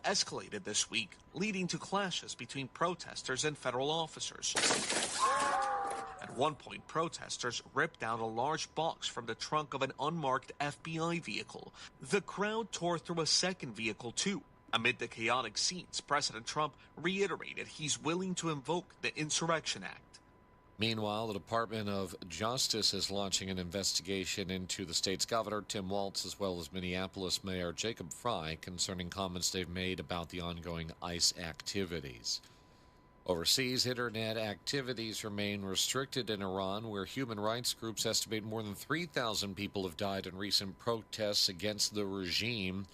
escalated this week, leading to clashes between protesters and federal officers. At one point, protesters ripped out a large box from the trunk of an unmarked FBI vehicle. The crowd tore through a second vehicle, too. Amid the chaotic scenes, President Trump reiterated he's willing to invoke the Insurrection Act. Meanwhile, the Department of Justice is launching an investigation into the state's governor, Tim Walz, as well as Minneapolis Mayor Jacob Frey, concerning comments they've made about the ongoing ICE activities. Overseas, internet activities remain restricted in Iran, where human rights groups estimate more than 3,000 people have died in recent protests against the regime.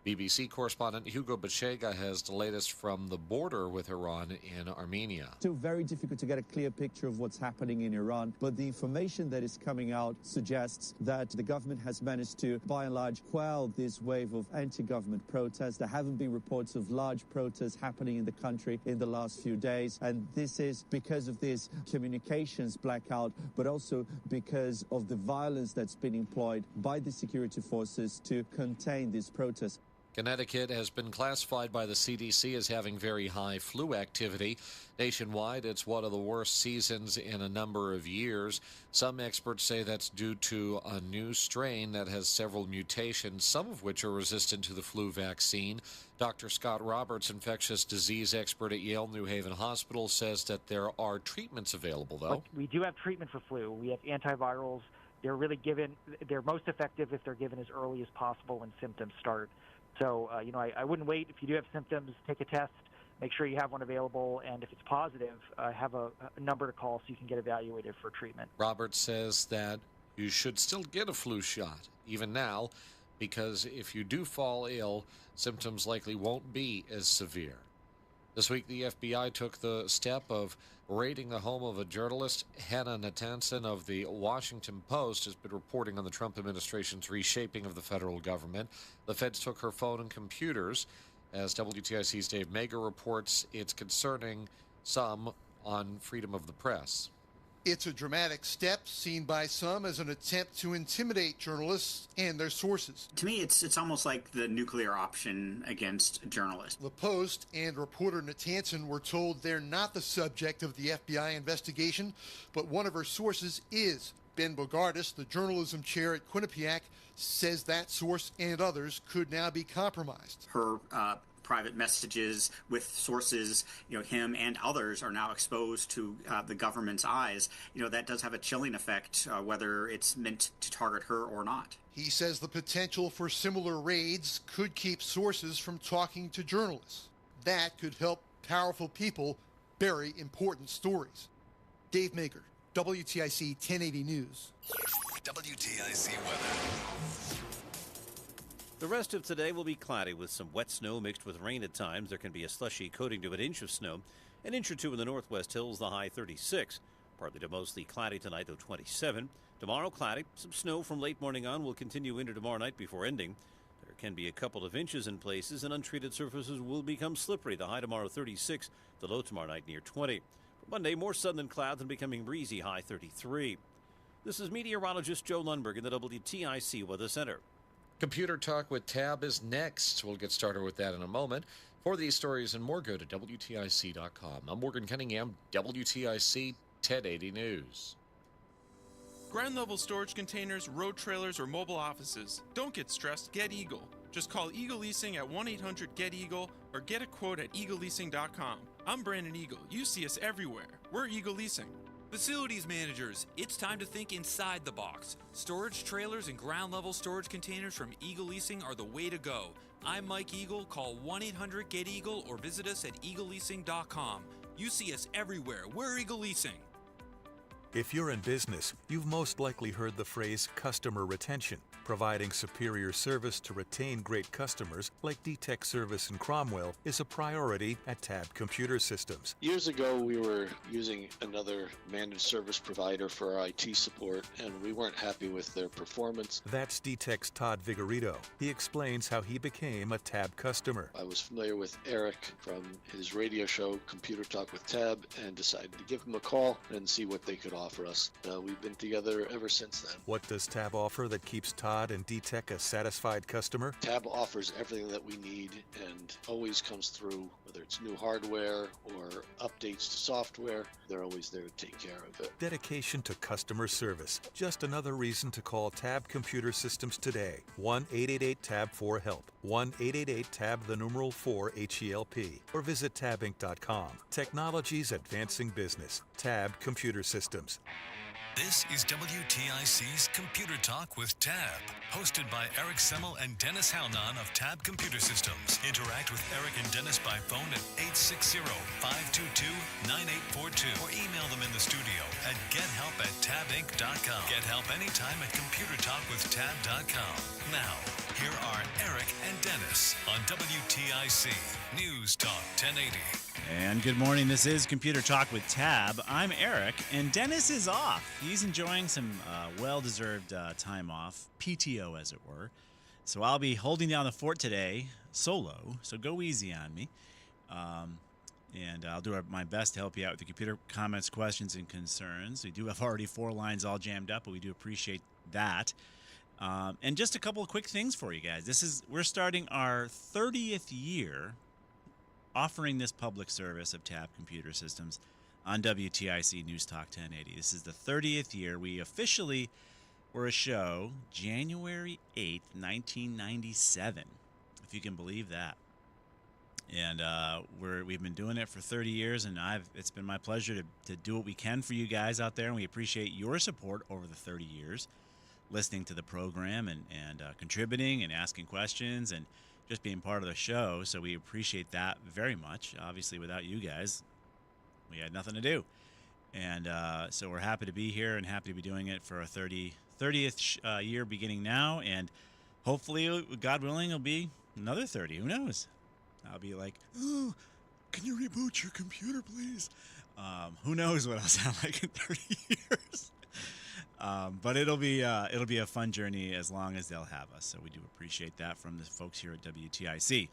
BBC correspondent Hugo Bachega has the latest from the border with Iran in Armenia. Still very difficult to get a clear picture of what's happening in Iran, but the information that is coming out suggests that the government has managed to, by and large, quell this wave of anti-government protests. There haven't been reports of large protests happening in the country in the last few days, and this is because of this communications blackout, but also because of the violence that's been employed by the security forces to contain these protests. Connecticut has been classified by the CDC as having very high flu activity. Nationwide, it's one of the worst seasons in a number of years. Some experts say that's due to a new strain that has several mutations, some of which are resistant to the flu vaccine. Dr. Scott Roberts, infectious disease expert at Yale New Haven Hospital, says that there are treatments available, though. We do have treatment for flu. We have antivirals. They're most effective if they're given as early as possible when symptoms start. So, I wouldn't wait. If you do have symptoms, take a test, make sure you have one available, and if it's positive, have a number to call so you can get evaluated for treatment. Roberts says that you should still get a flu shot, even now, because if you do fall ill, symptoms likely won't be as severe. This week, the FBI took the step of raiding the home of a journalist. Hannah Natanson of the Washington Post has been reporting on the Trump administration's reshaping of the federal government. The feds took her phone and computers. As WTIC's Dave Mager reports, it's concerning some on freedom of the press. It's a dramatic step seen by some as an attempt to intimidate journalists and their sources. To me, it's almost like the nuclear option against journalists. The Post and reporter Natanson were told they're not the subject of the FBI investigation, but one of her sources is. Ben Bogardus, the journalism chair at Quinnipiac, says that source and others could now be compromised. Her private messages with sources, him and others are now exposed to the government's eyes. That does have a chilling effect, whether it's meant to target her or not. He says the potential for similar raids could keep sources from talking to journalists. That could help powerful people bury important stories. Dave Mager, WTIC 1080 News. WTIC weather. The rest of today will be cloudy with some wet snow mixed with rain at times. There can be a slushy coating to an inch of snow. An inch or two in the northwest hills, the high 36. Partly to mostly cloudy tonight, though 27. Tomorrow, cloudy. Some snow from late morning on will continue into tomorrow night before ending. There can be a couple of inches in places, and untreated surfaces will become slippery. The high tomorrow 36, the low tomorrow night near 20. For Monday, more sun than clouds and becoming breezy, high 33. This is meteorologist Joe Lundberg in the WTIC Weather Center. Computer Talk with Tab is next. We'll get started with that in a moment. For these stories and more, go to WTIC.com. I'm Morgan Cunningham, WTIC 1080 News. Ground-level storage containers, road trailers, or mobile offices. Don't get stressed, get Eagle. Just call Eagle Leasing at 1-800-GET-EAGLE or get a quote at eagleleasing.com. I'm Brandon Eagle. You see us everywhere. We're Eagle Leasing. Facilities managers, it's time to think inside the box. Storage trailers and ground-level storage containers from Eagle Leasing are the way to go. I'm Mike Eagle. Call 1-800-GET-EAGLE or visit us at eagleleasing.com. You see us everywhere. We're Eagle Leasing. If you're in business, you've most likely heard the phrase customer retention. Providing superior service to retain great customers like D-Tech Service in Cromwell is a priority at Tab Computer Systems. Years ago, we were using another managed service provider for our IT support, and we weren't happy with their performance. That's D-Tech's Todd Vigorito. He explains how he became a Tab customer. I was familiar with Eric from his radio show, Computer Talk with Tab, and decided to give him a call and see what they could offer. offer us. We've been together ever since then. What does Tab offer that keeps Todd and D-Tech a satisfied customer? Tab offers everything that we need and always comes through, whether it's new hardware or updates to software. They're always there to take care of it. Dedication to customer service. Just another reason to call Tab Computer Systems today. 1-888-TAB-4-HELP. 1-888-TAB-4-HELP. Or visit tabinc.com. Technology's advancing business. Tab Computer Systems. This is WTIC's Computer Talk with Tab, hosted by Eric Semmel and Dennis Halnon of Tab Computer Systems. Interact with Eric and Dennis by phone at 860-522-9842 or email them in the studio at gethelp@tabinc.com. Get help anytime at computertalkwithtab.com. Now, here are Eric and Dennis on WTIC News Talk 1080. And good morning. This is Computer Talk with Tab. I'm Eric, and Dennis is off. He's enjoying some well-deserved time off, PTO as it were. So I'll be holding down the fort today, solo, so go easy on me. And I'll do my best to help you out with the computer comments, questions, and concerns. We do have already 4 lines all jammed up, but we do appreciate that. And just a couple of quick things for you guys. We're starting our 30th year offering this public service of Tab Computer Systems on WTIC News Talk 1080. This is the 30th year. We officially were a show January 8th, 1997, if you can believe that. And we've been doing it for 30 years, and it's been my pleasure to do what we can for you guys out there, and we appreciate your support over the 30 years, listening to the program and contributing and asking questions and just being part of the show. So we appreciate that very much. Obviously, without you guys, we had nothing to do. And so we're happy to be here and happy to be doing it for our 30th year beginning now. And hopefully, God willing, it'll be another 30. Who knows? I'll be like, oh, can you reboot your computer, please? Who knows what I'll sound like in 30 years? But it'll be a fun journey as long as they'll have us. So we do appreciate that from the folks here at WTIC.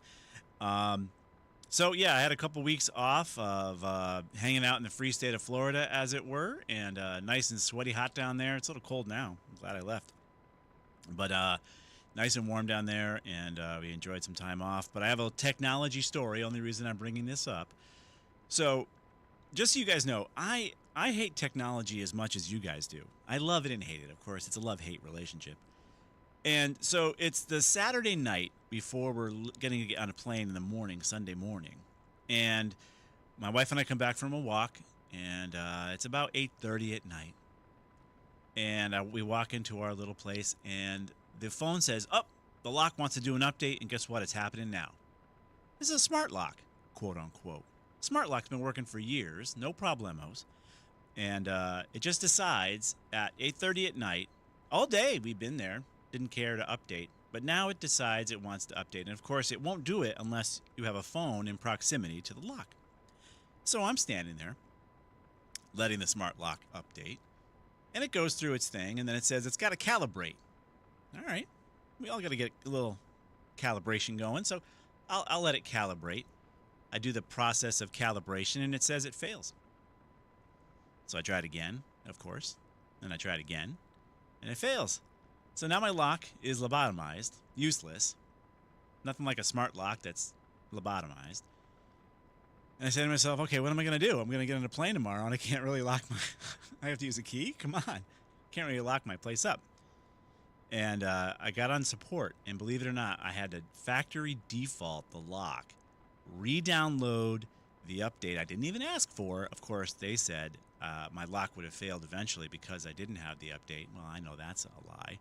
So yeah, I had a couple weeks off of hanging out in the free state of Florida, as it were, and nice and sweaty hot down there. It's a little cold now. I'm glad I left, but nice and warm down there, and we enjoyed some time off. But I have a technology story. Only reason I'm bringing this up. So just so you guys know, I hate technology as much as you guys do. I love it and hate it, of course. It's a love-hate relationship. And so it's the Saturday night before we're getting to get on a plane in the morning, Sunday morning. And my wife and I come back from a walk, and it's about 8:30 at night. And we walk into our little place, and the phone says, the lock wants to do an update, and guess what? It's happening now. This is a smart lock, quote unquote. Smart lock's been working for years, no problemos. And it just decides at 8:30 at night, all day we've been there, didn't care to update, but now it decides it wants to update. And of course, it won't do it unless you have a phone in proximity to the lock. So I'm standing there, letting the smart lock update, and it goes through its thing, and then it says it's got to calibrate. All right, we all got to get a little calibration going, so I'll let it calibrate. I do the process of calibration, and it says it fails. So I try it again, of course, and I try it again, and it fails. So now my lock is lobotomized, useless. Nothing like a smart lock that's lobotomized. And I say to myself, okay, what am I going to do? I'm going to get on a plane tomorrow, and I can't really lock my... I have to use a key? Come on. Can't really lock my place up. And I got on support, and believe it or not, I had to factory default the lock, re-download the update I didn't even ask for. Of course, they said my lock would have failed eventually because I didn't have the update. Well, I know that's a lie.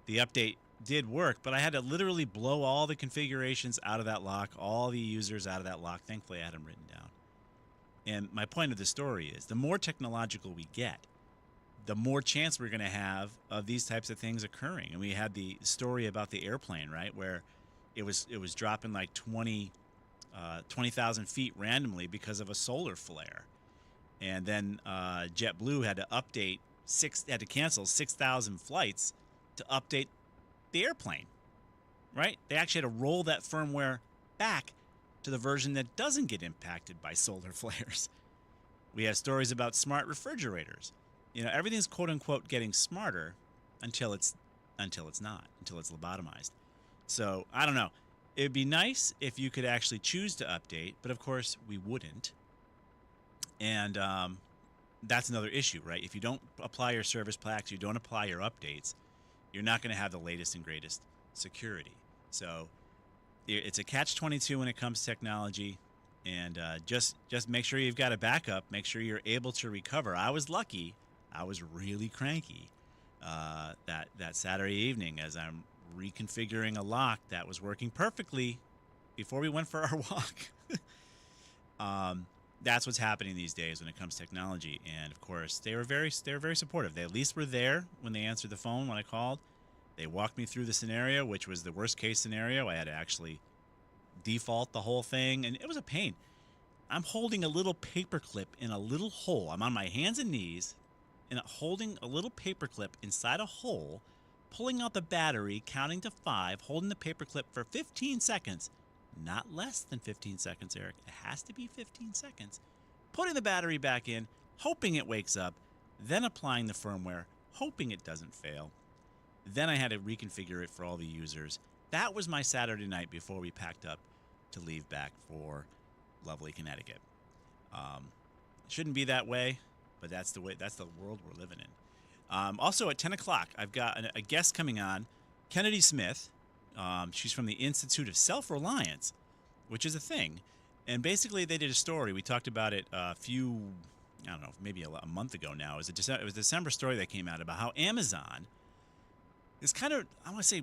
The update did work, but I had to literally blow all the configurations out of that lock, all the users out of that lock. Thankfully, I had them written down. And my point of the story is the more technological we get, the more chance we're going to have of these types of things occurring. And we had the story about the airplane, right, where it was dropping like 20,000 feet randomly because of a solar flare. And then JetBlue had to cancel 6,000 flights to update the airplane, right? They actually had to roll that firmware back to the version that doesn't get impacted by solar flares. We have stories about smart refrigerators. Everything's quote unquote getting smarter until it's not, until it's lobotomized. So I don't know. It'd be nice if you could actually choose to update, but of course we wouldn't. And that's another issue, right? If you don't apply your service packs, you don't apply your updates, you're not going to have the latest and greatest security. So it's a catch-22 when it comes to technology. And just make sure you've got a backup. Make sure you're able to recover. I was lucky. I was really cranky that Saturday evening as I'm reconfiguring a lock that was working perfectly before we went for our walk. That's what's happening these days when it comes to technology. And of course, they were very supportive. They at least were there when they answered the phone when I called. They walked me through the scenario, which was the worst case scenario. I had to actually default the whole thing, and it was a pain. I'm holding a little paper clip in a little hole. I'm on my hands and knees and holding a little paper clip inside a hole, pulling out the battery, counting to 5, holding the paper clip for 15 seconds. Not less than 15 seconds, Eric. It has to be 15 seconds. Putting the battery back in, hoping it wakes up, then applying the firmware, hoping it doesn't fail. Then I had to reconfigure it for all the users. That was my Saturday night before we packed up to leave back for lovely Connecticut. It shouldn't be that way, but that's the world we're living in. Also at 10 o'clock, I've got a guest coming on, Kennedy Smith. She's from the Institute of Self-Reliance, which is a thing. And basically they did a story. We talked about it maybe a month ago now. It was a December story that came out about how Amazon is kind of, I want to say,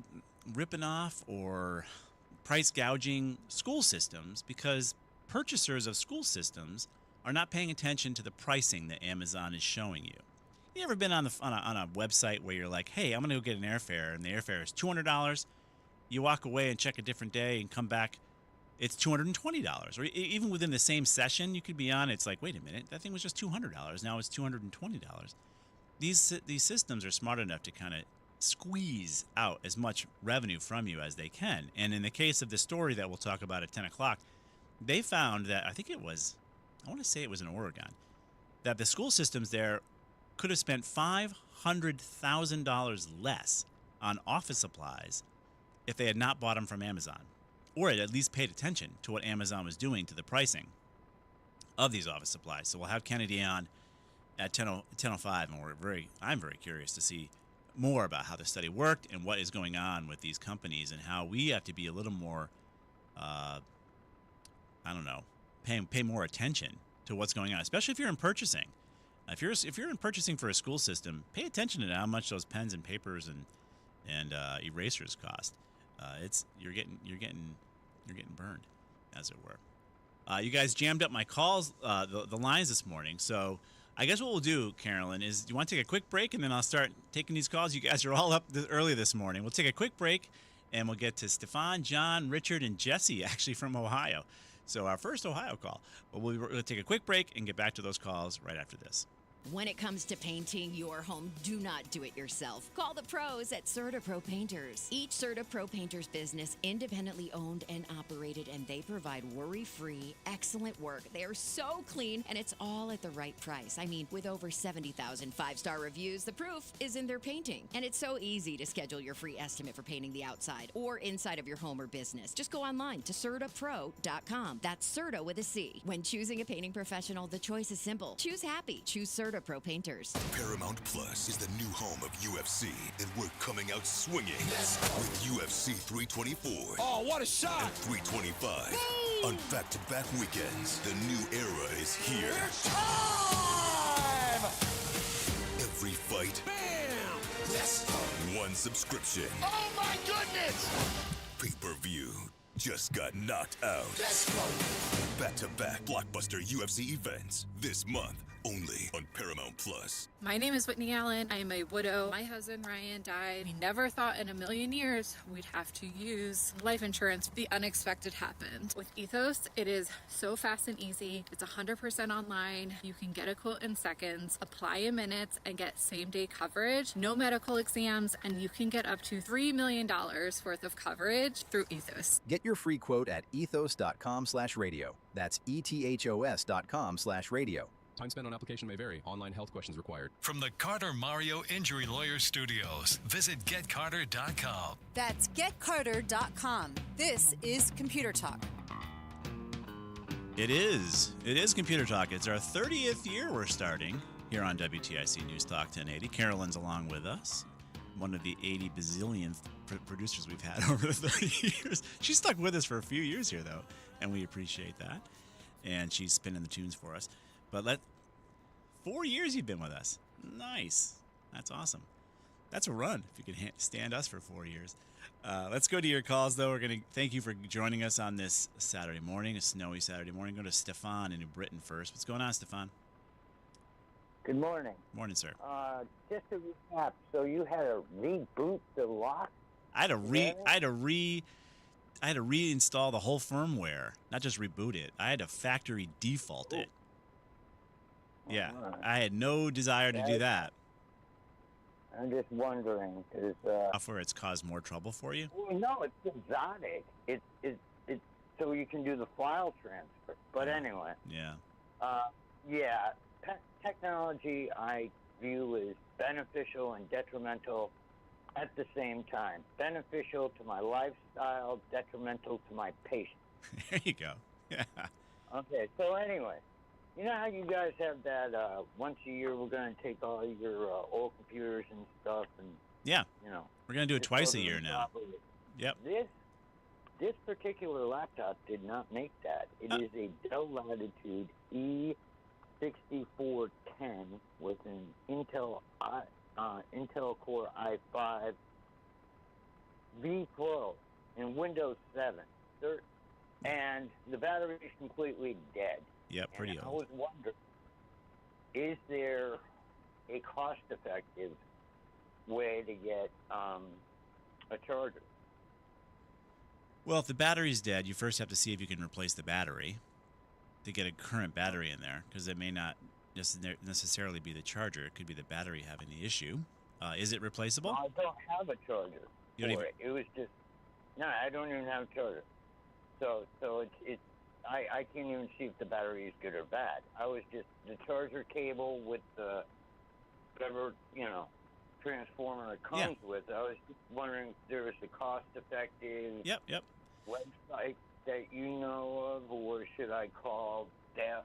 ripping off or price gouging school systems because purchasers of school systems are not paying attention to the pricing that Amazon is showing you. You ever been on a website where you're like, hey, I'm going to go get an airfare, and the airfare is $200. You walk away and check a different day and come back, it's $220. Or even within the same session you could be on, it's like, wait a minute, that thing was just $200. Now it's $220. These systems are smart enough to kind of squeeze out as much revenue from you as they can. And in the case of the story that we'll talk about at 10 o'clock, they found that, I want to say it was in Oregon, that the school systems there could have spent $500,000 less on office supplies if they had not bought them from Amazon, or had at least paid attention to what Amazon was doing to the pricing of these office supplies. So we'll have Kennedy on at 10:05, and I'm very curious to see more about how the study worked and what is going on with these companies and how we have to be a little more, pay more attention to what's going on, especially if you're in purchasing. If you're in purchasing for a school system, pay attention to how much those pens and papers and erasers cost. You're getting burned, as it were. You guys jammed up my calls, the lines this morning. So I guess what we'll do, Carolyn, is do you want to take a quick break and then I'll start taking these calls? You guys are all up early this morning. We'll take a quick break and we'll get to Stefan, John, Richard, and Jesse, actually from Ohio. So our first Ohio call. But we'll take a quick break and get back to those calls right after this. When it comes to painting your home, do not do it yourself. Call the pros at CertaPro Painters. Each CertaPro Painters business independently owned and operated, and they provide worry-free, excellent work. They are so clean, and it's all at the right price. I mean, with over 70,000 five-star reviews, the proof is in their painting. And it's so easy to schedule your free estimate for painting the outside or inside of your home or business. Just go online to CertaPro.com. That's Certa with a C. When choosing a painting professional, the choice is simple. Choose happy. Choose CertaPro Painters. Paramount Plus is the new home of UFC, and we're coming out swinging with UFC 324. Oh, what a shot! And 325. Boom! On back-to-back weekends, the new era is here. It's time! Every fight. Bam! Yes! One subscription. Oh my goodness! Pay-per-view just got knocked out. Let's go! Back-to-back blockbuster UFC events this month. Only on Paramount Plus. My name is Whitney Allen. I am a widow. My husband Ryan died. We never thought in a million years we'd have to use life insurance. The unexpected happened. With Ethos, it is so fast and easy. It's 100% online. You can get a quote in seconds, apply in minutes, and get same-day coverage. No medical exams, and you can get up to $3 million worth of coverage through Ethos. Get your free quote at ethos.com/radio. That's ethos.com/radio. Time spent on application may vary. Online health questions required. From the Carter Mario Injury Lawyer Studios, visit getcarter.com. That's getcarter.com. This is Computer Talk. It is Computer Talk. It's our 30th year we're starting here on WTIC News Talk 1080. Carolyn's along with us, one of the 80 bazillionth producers we've had over the 30 years. She stuck with us for a few years here, though, and we appreciate that. And she's spinning the tunes for us. But 4 years you've been with us. Nice. That's awesome. That's a run if you can stand us for 4 years. Let's go to your calls, though. We're going to thank you for joining us on this Saturday morning, a snowy Saturday morning. Go to Stefan in New Britain first. What's going on, Stefan? Good morning. Morning, sir. Just to recap, so you had to reboot the lock? I had to reinstall the whole firmware, not just reboot it. I had to factory default it. Yeah, I had no desire to do that. I'm just wondering, because software, it's caused more trouble for you? Well, no, it's exotic. It's so you can do the file transfer. But anyway. Yeah. Technology I view as beneficial and detrimental at the same time. Beneficial to my lifestyle, detrimental to my patients. There you go. Yeah. Okay, so anyway, you know how you guys have that once a year we're going to take all your old computers and stuff and yeah, we're going to do it twice a year now. Properly. Yep. This particular laptop did not make that. It is a Dell Latitude E6410 with an Intel Core i5 V12 and Windows 7. And the battery is completely dead. Yeah, pretty old. I was wondering, is there a cost-effective way to get a charger? Well, if the battery's dead, you first have to see if you can replace the battery to get a current battery in there, because it may not necessarily be the charger. It could be the battery having the issue. Is it replaceable? I don't have a charger for it. It was just, no, I don't even have a charger. So it's I can't even see if the battery is good or bad. I was just the charger cable with the whatever transformer it comes with. I was just wondering if there was a cost-effective website that you know of, or should I call Dell,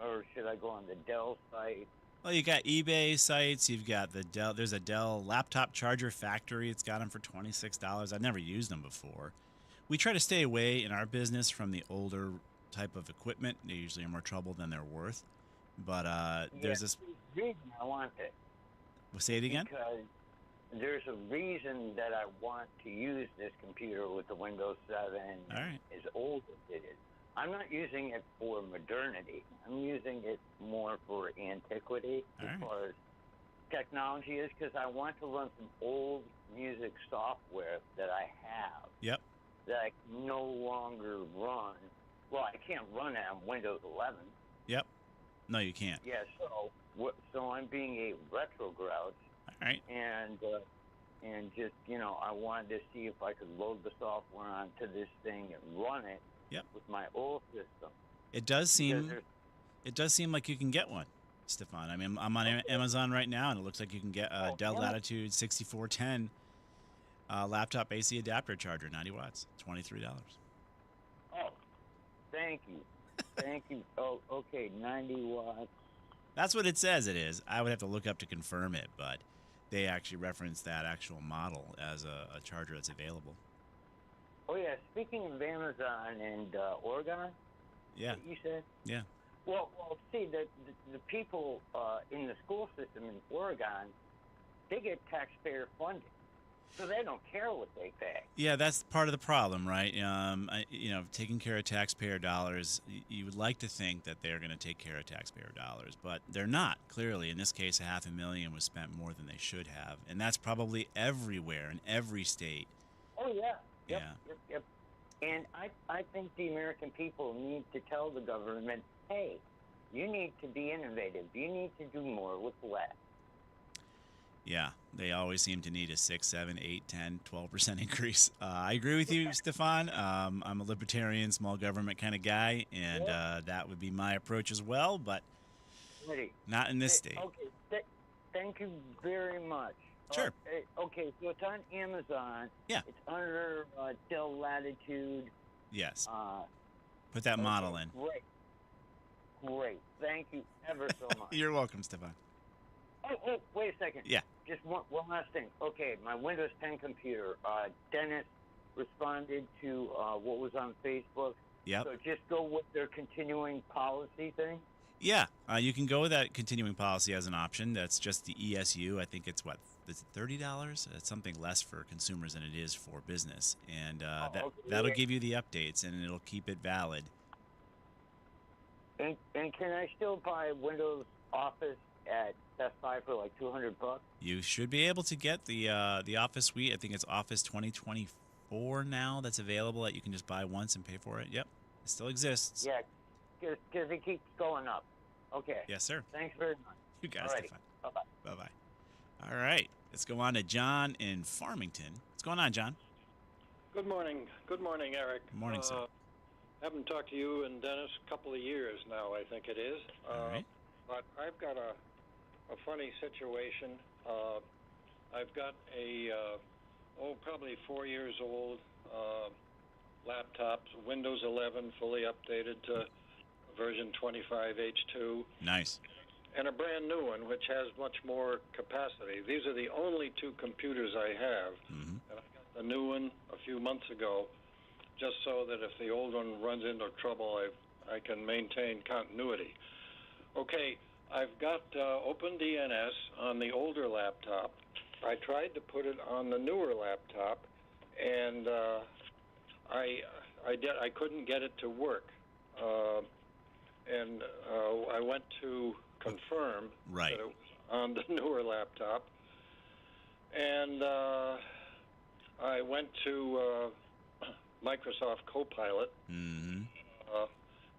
or should I go on the Dell site? Well, you got eBay sites. You've got the Dell. There's a Dell laptop charger factory. It's got them for $26. I've never used them before. We try to stay away in our business from the older type of equipment. They usually are more trouble than they're worth. But there's this reason I want it. Well, say it again. Because there's a reason that I want to use this computer with the Windows 7 as old as it is. I'm not using it for modernity. I'm using it more for antiquity as far as technology is, because I want to run some old music software that I have. Yep. That I can no longer run. Well, I can't run it on Windows 11. Yep. No, you can't. Yeah, so I'm being a retro grouch. All right. And just, I wanted to see if I could load the software onto this thing and run it with my old system. It does seem like you can get one, Stefan. I mean, I'm on Amazon right now, and it looks like you can get a Dell Latitude 6410 laptop AC adapter charger, 90 watts, $23. Oh, thank you. Thank you. Oh, okay, 90 watts. That's what it says it is. I would have to look up to confirm it, but they actually reference that actual model as a charger that's available. Oh, yeah. Speaking of Amazon and Oregon, yeah, you said? Yeah. Well, see, the people in the school system in Oregon, they get taxpayer funding. So they don't care what they pay. Yeah, that's part of the problem, right? Taking care of taxpayer dollars, you would like to think that they're going to take care of taxpayer dollars, but they're not. Clearly, in this case, $500,000 was spent more than they should have, and that's probably everywhere in every state. Oh, yeah. Yep. And I think the American people need to tell the government, hey, you need to be innovative. You need to do more with less. Yeah, they always seem to need a 6, 7, 8, 10, 12% increase. I agree with you, Stefan. I'm a libertarian, small government kind of guy, and that would be my approach as well. But Ready. Not in this state. Okay. Thank you very much. Sure. Okay, so it's on Amazon. Yeah. It's under Dell Latitude. Yes. Put that model in. Great. Thank you ever so much. You're welcome, Stefan. Oh, wait a second. Yeah. Just one last thing. Okay, my Windows 10 computer. Dennis responded to what was on Facebook. Yep. So just go with their continuing policy thing. Yeah, you can go with that continuing policy as an option. That's just the ESU. I think it's is it $30? It's something less for consumers than it is for business, and that'll give you the updates and it'll keep it valid. And can I still buy Windows Office at Best Buy for like $200? You should be able to get the Office suite. I think it's Office 2024 now that's available that you can just buy once and pay for it. Yep, it still exists. Yeah, because it keeps going up. Okay. Yes, sir. Thanks very much. You guys, Stefan. Bye-bye. Bye-bye. All right, let's go on to John in Farmington. What's going on, John? Good morning. Good morning, Eric. Good morning, sir. Haven't talked to you and Dennis a couple of years now, I think it is. All right. But I've got a funny situation. I've got a, probably 4 years old laptop, Windows 11, fully updated to version 25H2. Nice. And a brand new one, which has much more capacity. These are the only two computers I have. Mm-hmm. And I got the new one a few months ago, just so that if the old one runs into trouble, I can maintain continuity. Okay, I've got OpenDNS on the older laptop. I tried to put it on the newer laptop, and I couldn't get it to work. And I went to confirm that it was on the newer laptop, and I went to Microsoft Copilot,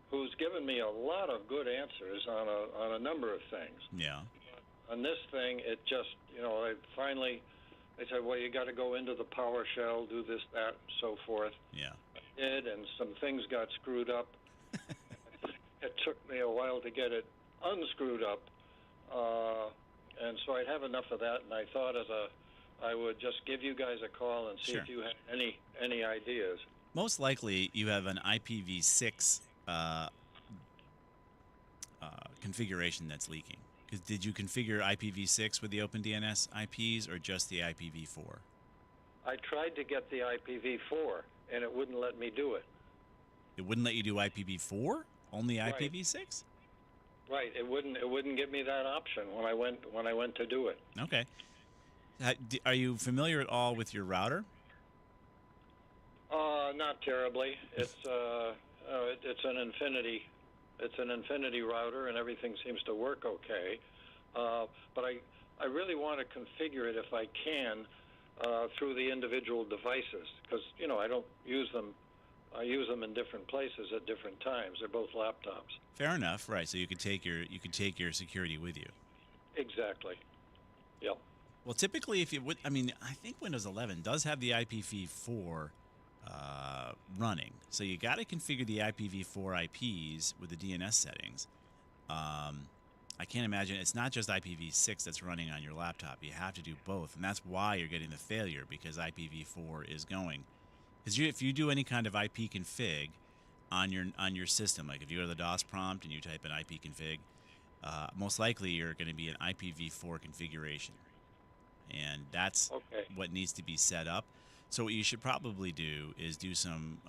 who's given me a lot of good answers on a number of things. Yeah. On this thing, it just, they said, well, you got to go into the PowerShell, do this, that, and so forth. Yeah. I did, and some things got screwed up. It took me a while to get it unscrewed up, and so I'd have enough of that, and I thought I would just give you guys a call and see if you had any ideas. Most likely, you have an IPv6 configuration that's leaking. Because did you configure IPv6 with the OpenDNS IPs or just the IPv4? I tried to get the IPv4, and it wouldn't let me do it. It wouldn't let you do IPv4? Only Right. IPv6? Right. It wouldn't give me that option when I went to do it. Okay. Are you familiar at all with your router? Not terribly. It's an Infinity. It's an Infinity router, and everything seems to work okay. But I really want to configure it if I can through the individual devices, because I don't use them. I use them in different places at different times. They're both laptops. Fair enough, right? So you could take your security with you. Exactly. Yep. Well, typically, if you would, I think Windows 11 does have the IPv4 running, so you got to configure the IPv4 IPs with the DNS settings. I can't imagine it's not just IPv6 that's running on your laptop. You have to do both, and that's why you're getting the failure, because IPv4 is going. Because if you do any kind of IP config on your system, like if you go to the DOS prompt and you type in IP config, most likely you're going to be an IPv4 configuration, and that's what needs to be set up. So what you should probably do is do some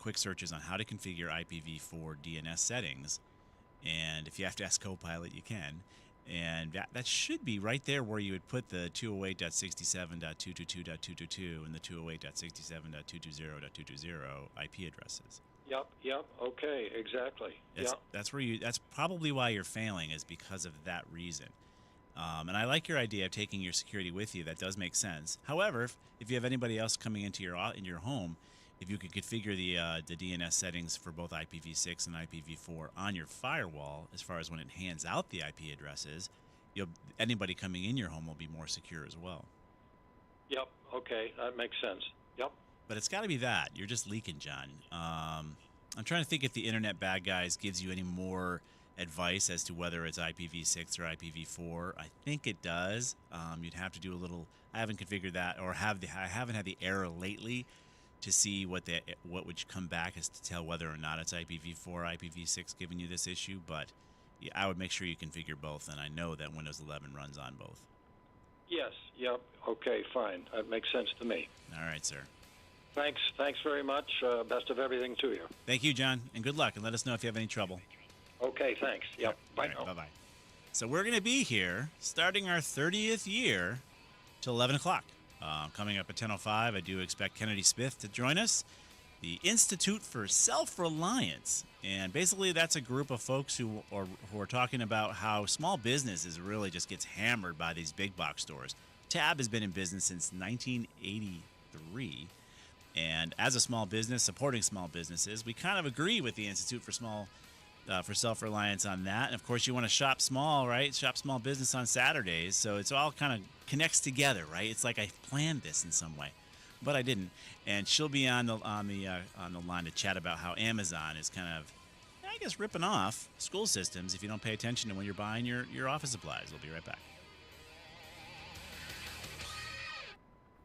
quick searches on how to configure IPv4 DNS settings, and if you have to ask Copilot, you can. And that should be right there where you would put the 208.67.222.222 and the 208.67.220.220 IP addresses. Yep. Okay. Exactly. That's probably why you're failing, is because of that reason. And I like your idea of taking your security with you. That does make sense. However, if you have anybody else coming into your home, if you could configure the DNS settings for both IPv6 and IPv4 on your firewall, as far as when it hands out the IP addresses, anybody coming in your home will be more secure as well. Yep. Okay. That makes sense. Yep. But it's got to be that. You're just leaking, John. I'm trying to think if the Internet Bad Guys gives you any more advice as to whether it's IPv6 or IPv4. I think it does. You'd have to do a little. I haven't configured that, or I haven't had the error lately to see what would come back as to tell whether or not it's IPv4 or IPv6 giving you this issue. But yeah, I would make sure you configure both, and I know that Windows 11 runs on both. Yes. Yep. Okay. Fine. That makes sense to me. All right, sir. Thanks very much. Best of everything to you. Thank you, John, and good luck. And let us know if you have any trouble. Okay. Thanks. Yep. Bye now. Bye-bye. So we're going to be here starting our 30th year till 11 o'clock. Coming up at 10:05, I do expect Kennedy Smith to join us, the Institute for Self-Reliance. And basically that's a group of folks who are talking about how small businesses really just gets hammered by these big box stores. Tab has been in business since 1983. And as a small business, supporting small businesses, we kind of agree with the Institute for Self-Reliance on that. And of course, you want to shop small, right? Shop small business on Saturdays. So it's all kind of connects together, right? It's like I planned this in some way, but I didn't. And she'll be on the line to chat about how Amazon is kind of, I guess, ripping off school systems if you don't pay attention to when you're buying your office supplies. We'll be right back.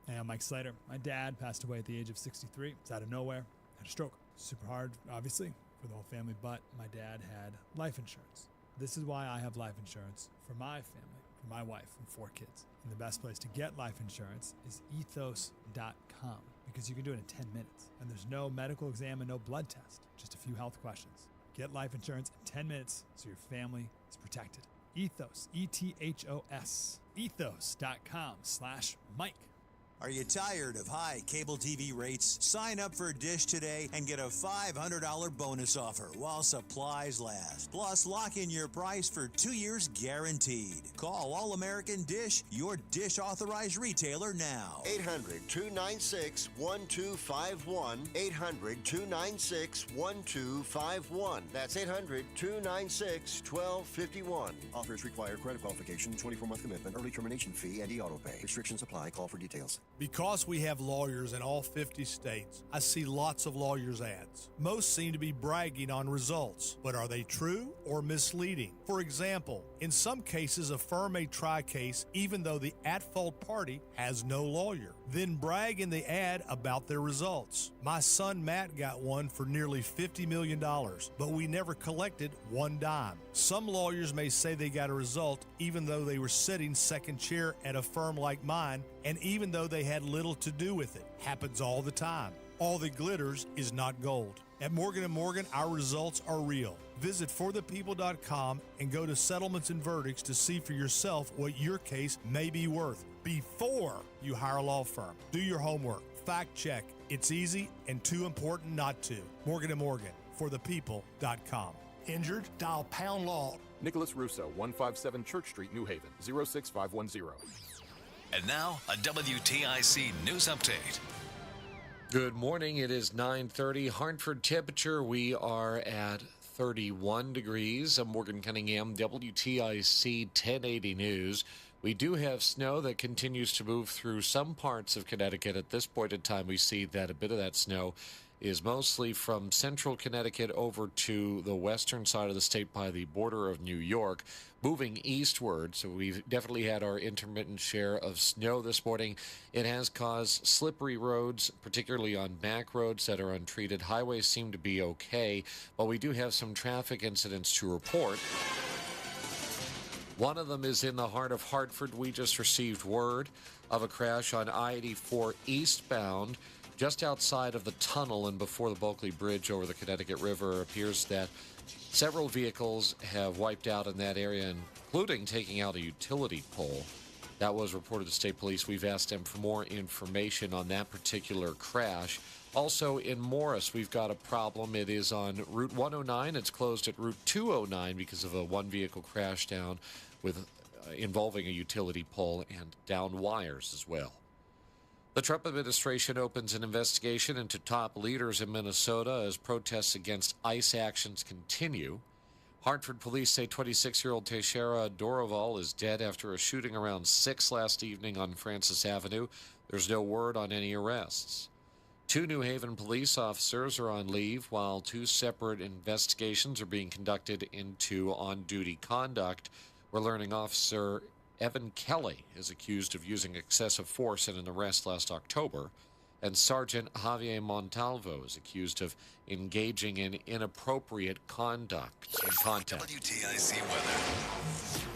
Hey, I'm Mike Slater. My dad passed away at the age of 63. It's out of nowhere. Had a stroke. Super hard, obviously, for the whole family, but my dad had life insurance. This is why I have life insurance for my family, for my wife, and 4 kids. And the best place to get life insurance is ethos.com, because you can do it in 10 minutes. And there's no medical exam and no blood test, just a few health questions. Get life insurance in 10 minutes so your family is protected. Ethos, E-T-H-O-S, ethos.com/Mike. Are you tired of high cable TV rates? Sign up for Dish today and get a $500 bonus offer while supplies last. Plus, lock in your price for 2 years guaranteed. Call All American Dish, your Dish authorized retailer now. 800-296-1251. 800-296-1251. That's 800-296-1251. Offers require credit qualification, 24-month commitment, early termination fee, and e-auto pay. Restrictions apply. Call for details. Because we have lawyers in all 50 states, I see lots of lawyers' ads. Most seem to be bragging on results, but are they true or misleading? For example, in some cases, a firm may try a case even though the at-fault party has no lawyer, then brag in the ad about their results. My son Matt got one for nearly $50 million, but we never collected one dime. Some lawyers may say they got a result even though they were sitting second chair at a firm like mine, and even though they had little to do with it. Happens all the time. All that glitters is not gold. At Morgan & Morgan, our results are real. Visit forthepeople.com and go to settlements and verdicts to see for yourself what your case may be worth before you hire a law firm. Do your homework. Fact check. It's easy and too important not to. Morgan & Morgan, forthepeople.com. Injured? Dial pound law. Nicholas Russo, 157 Church Street, New Haven, 06510. And now, a WTIC news update. Good morning. It is 9:30. Hartford temperature, we are at 31 degrees. I'm Morgan Cunningham, WTIC 1080 News. We do have snow that continues to move through some parts of Connecticut. At this point in time, we see that a bit of that snow is mostly from central Connecticut over to the western side of the state by the border of New York, moving eastward. So we've definitely had our intermittent share of snow this morning. It has caused slippery roads, particularly on back roads that are untreated. Highways seem to be okay, but we do have some traffic incidents to report. One of them is in the heart of Hartford. We just received word of a crash on I-84 eastbound, just outside of the tunnel and before the Bulkley Bridge over the Connecticut River. It appears that several vehicles have wiped out in that area, including taking out a utility pole. That was reported to state police. We've asked them for more information on that particular crash. Also in Morris, we've got a problem. It is on Route 109. It's closed at Route 209 because of a one-vehicle crash down with involving a utility pole and down wires as well. The Trump administration opens an investigation into top leaders in Minnesota as protests against ICE actions continue. Hartford police say 26-year-old Teixeira Doroval is dead after a shooting around 6 last evening on Francis Avenue. There's no word on any arrests. 2 New Haven police officers are on leave while 2 separate investigations are being conducted into on-duty conduct. We're learning Officer Evan Kelly is accused of using excessive force in an arrest last October, and Sergeant Javier Montalvo is accused of engaging in inappropriate conduct and contact. WTIC weather.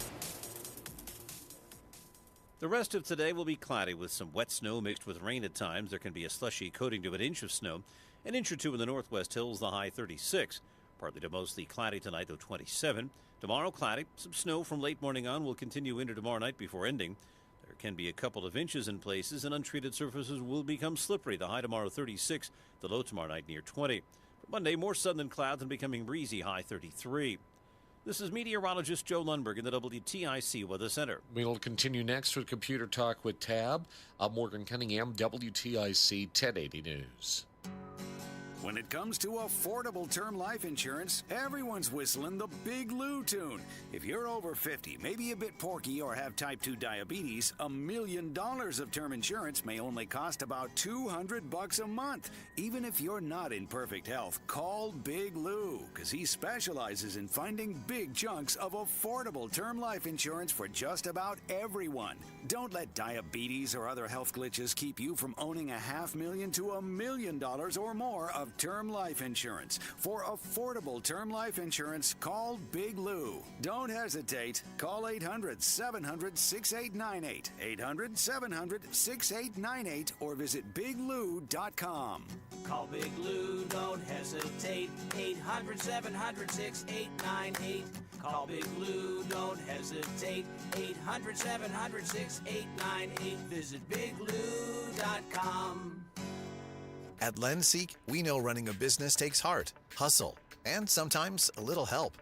The rest of today will be cloudy with some wet snow mixed with rain at times. There can be a slushy coating to an inch of snow. An inch or two in the northwest hills, the high 36. Partly to mostly cloudy tonight, though 27. Tomorrow, cloudy. Some snow from late morning on will continue into tomorrow night before ending. There can be a couple of inches in places, and untreated surfaces will become slippery. The high tomorrow 36, the low tomorrow night near 20. For Monday, more sun than clouds and becoming breezy, high 33. This is meteorologist Joe Lundberg in the WTIC Weather Center. We'll continue next with Computer Talk with Tab. I'm Morgan Cunningham, WTIC 1080 News. When it comes to affordable term life insurance, everyone's whistling the Big Lou tune. If you're over 50, maybe a bit porky, or have type 2 diabetes, $1 million of term insurance may only cost about $200 a month. Even if you're not in perfect health, call Big Lou, because he specializes in finding big chunks of affordable term life insurance for just about everyone. Don't let diabetes or other health glitches keep you from owning $500,000 to $1 million or more of term life insurance. For affordable term life insurance, call Big Lou. Don't hesitate. Call 800-700-6898, 800-700-6898, or visit biglou.com. Call Big Lou, don't hesitate, 800-700-6898. Call Big Lou, don't hesitate, 800-700-6898. Visit biglou.com. At LendSeek, we know running a business takes heart, hustle, and sometimes a little help.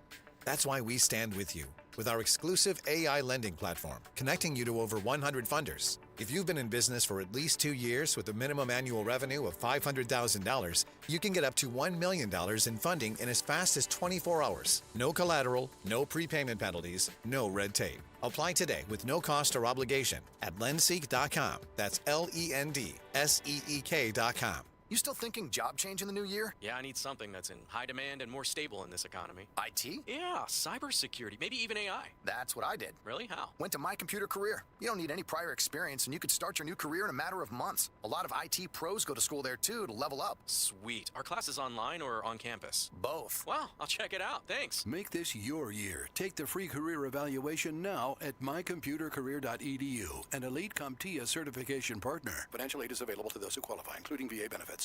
That's why we stand with you with our exclusive AI lending platform, connecting you to over 100 funders. If you've been in business for at least 2 years with a minimum annual revenue of $500,000, you can get up to $1 million in funding in as fast as 24 hours. No collateral, no prepayment penalties, no red tape. Apply today with no cost or obligation at lendseek.com. That's LENDSEEK.com. You still thinking job change in the new year? Yeah, I need something that's in high demand and more stable in this economy. IT? Yeah, cybersecurity, maybe even AI. That's what I did. Really? How? Went to My Computer Career. You don't need any prior experience, and you could start your new career in a matter of months. A lot of IT pros go to school there, too, to level up. Sweet. Are classes online or on campus? Both. Wow, I'll check it out. Thanks. Make this your year. Take the free career evaluation now at mycomputercareer.edu, an elite CompTIA certification partner. Financial aid is available to those who qualify, including VA benefits.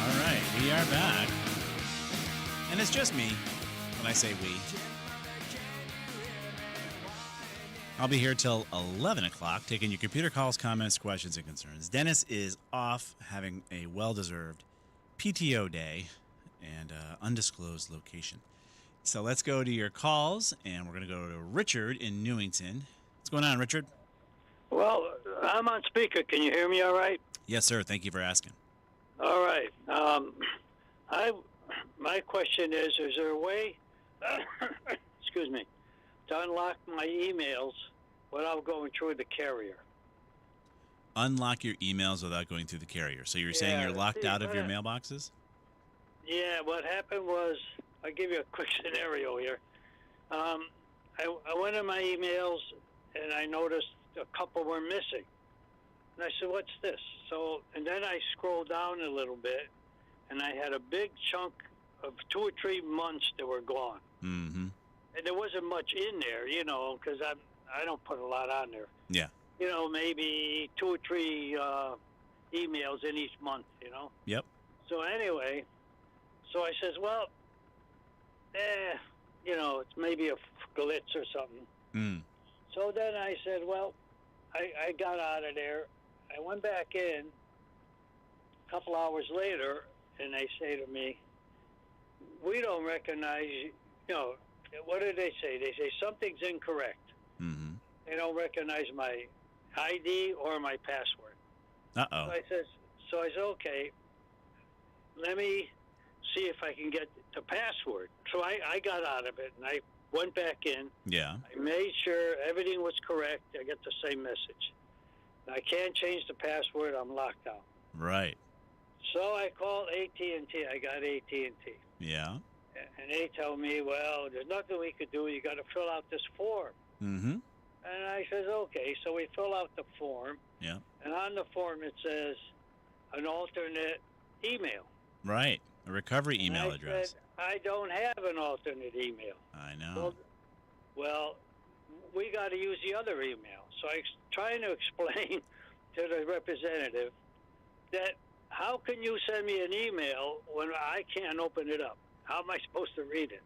All right, we are back. And it's just me when I say we. I'll be here till 11 o'clock, taking your computer calls, comments, questions, and concerns. Dennis is off having a well-deserved PTO day and undisclosed location. So let's go to your calls, and we're going to go to Richard in Newington. What's going on, Richard? Well, I'm on speaker. Can you hear me all right? Yes, sir. Thank you for asking. All right. My question is there a way, excuse me, to unlock my emails without going through the carrier? Unlock your emails without going through the carrier. So you're saying you're locked out of your mailboxes? Yeah, what happened was, I'll give you a quick scenario here. I went in my emails, and I noticed a couple were missing. And I said, what's this? So, and then I scrolled down a little bit, and I had a big chunk of 2 or 3 months that were gone. Mm-hmm. And there wasn't much in there, you know, because I don't put a lot on there. Yeah. You know, maybe 2 or 3 emails in each month, you know. Yep. So anyway, so I says, well, you know, it's maybe a glitch or something. Mm. So then I said, well, I got out of there. I went back in a couple hours later, and they say to me, we don't recognize, you know, what did they say? They say something's incorrect. Mm-hmm. They don't recognize my ID or my password. Uh-oh. So I said, okay, let me see if I can get the password. So I got out of it, and I went back in. Yeah. I made sure everything was correct. I get the same message. I can't change the password. I'm locked out. Right. So I called AT&T. I got AT&T. Yeah. And they tell me, well, there's nothing we could do. You got to fill out this form. Mm-hmm. And I says, okay. So we fill out the form. Yeah. And on the form it says an alternate email. Right. A recovery email address. Said, I don't have an alternate email. I know. Well, we got to use the other email. So I'm trying to explain to the representative that how can you send me an email when I can't open it up? How am I supposed to read it?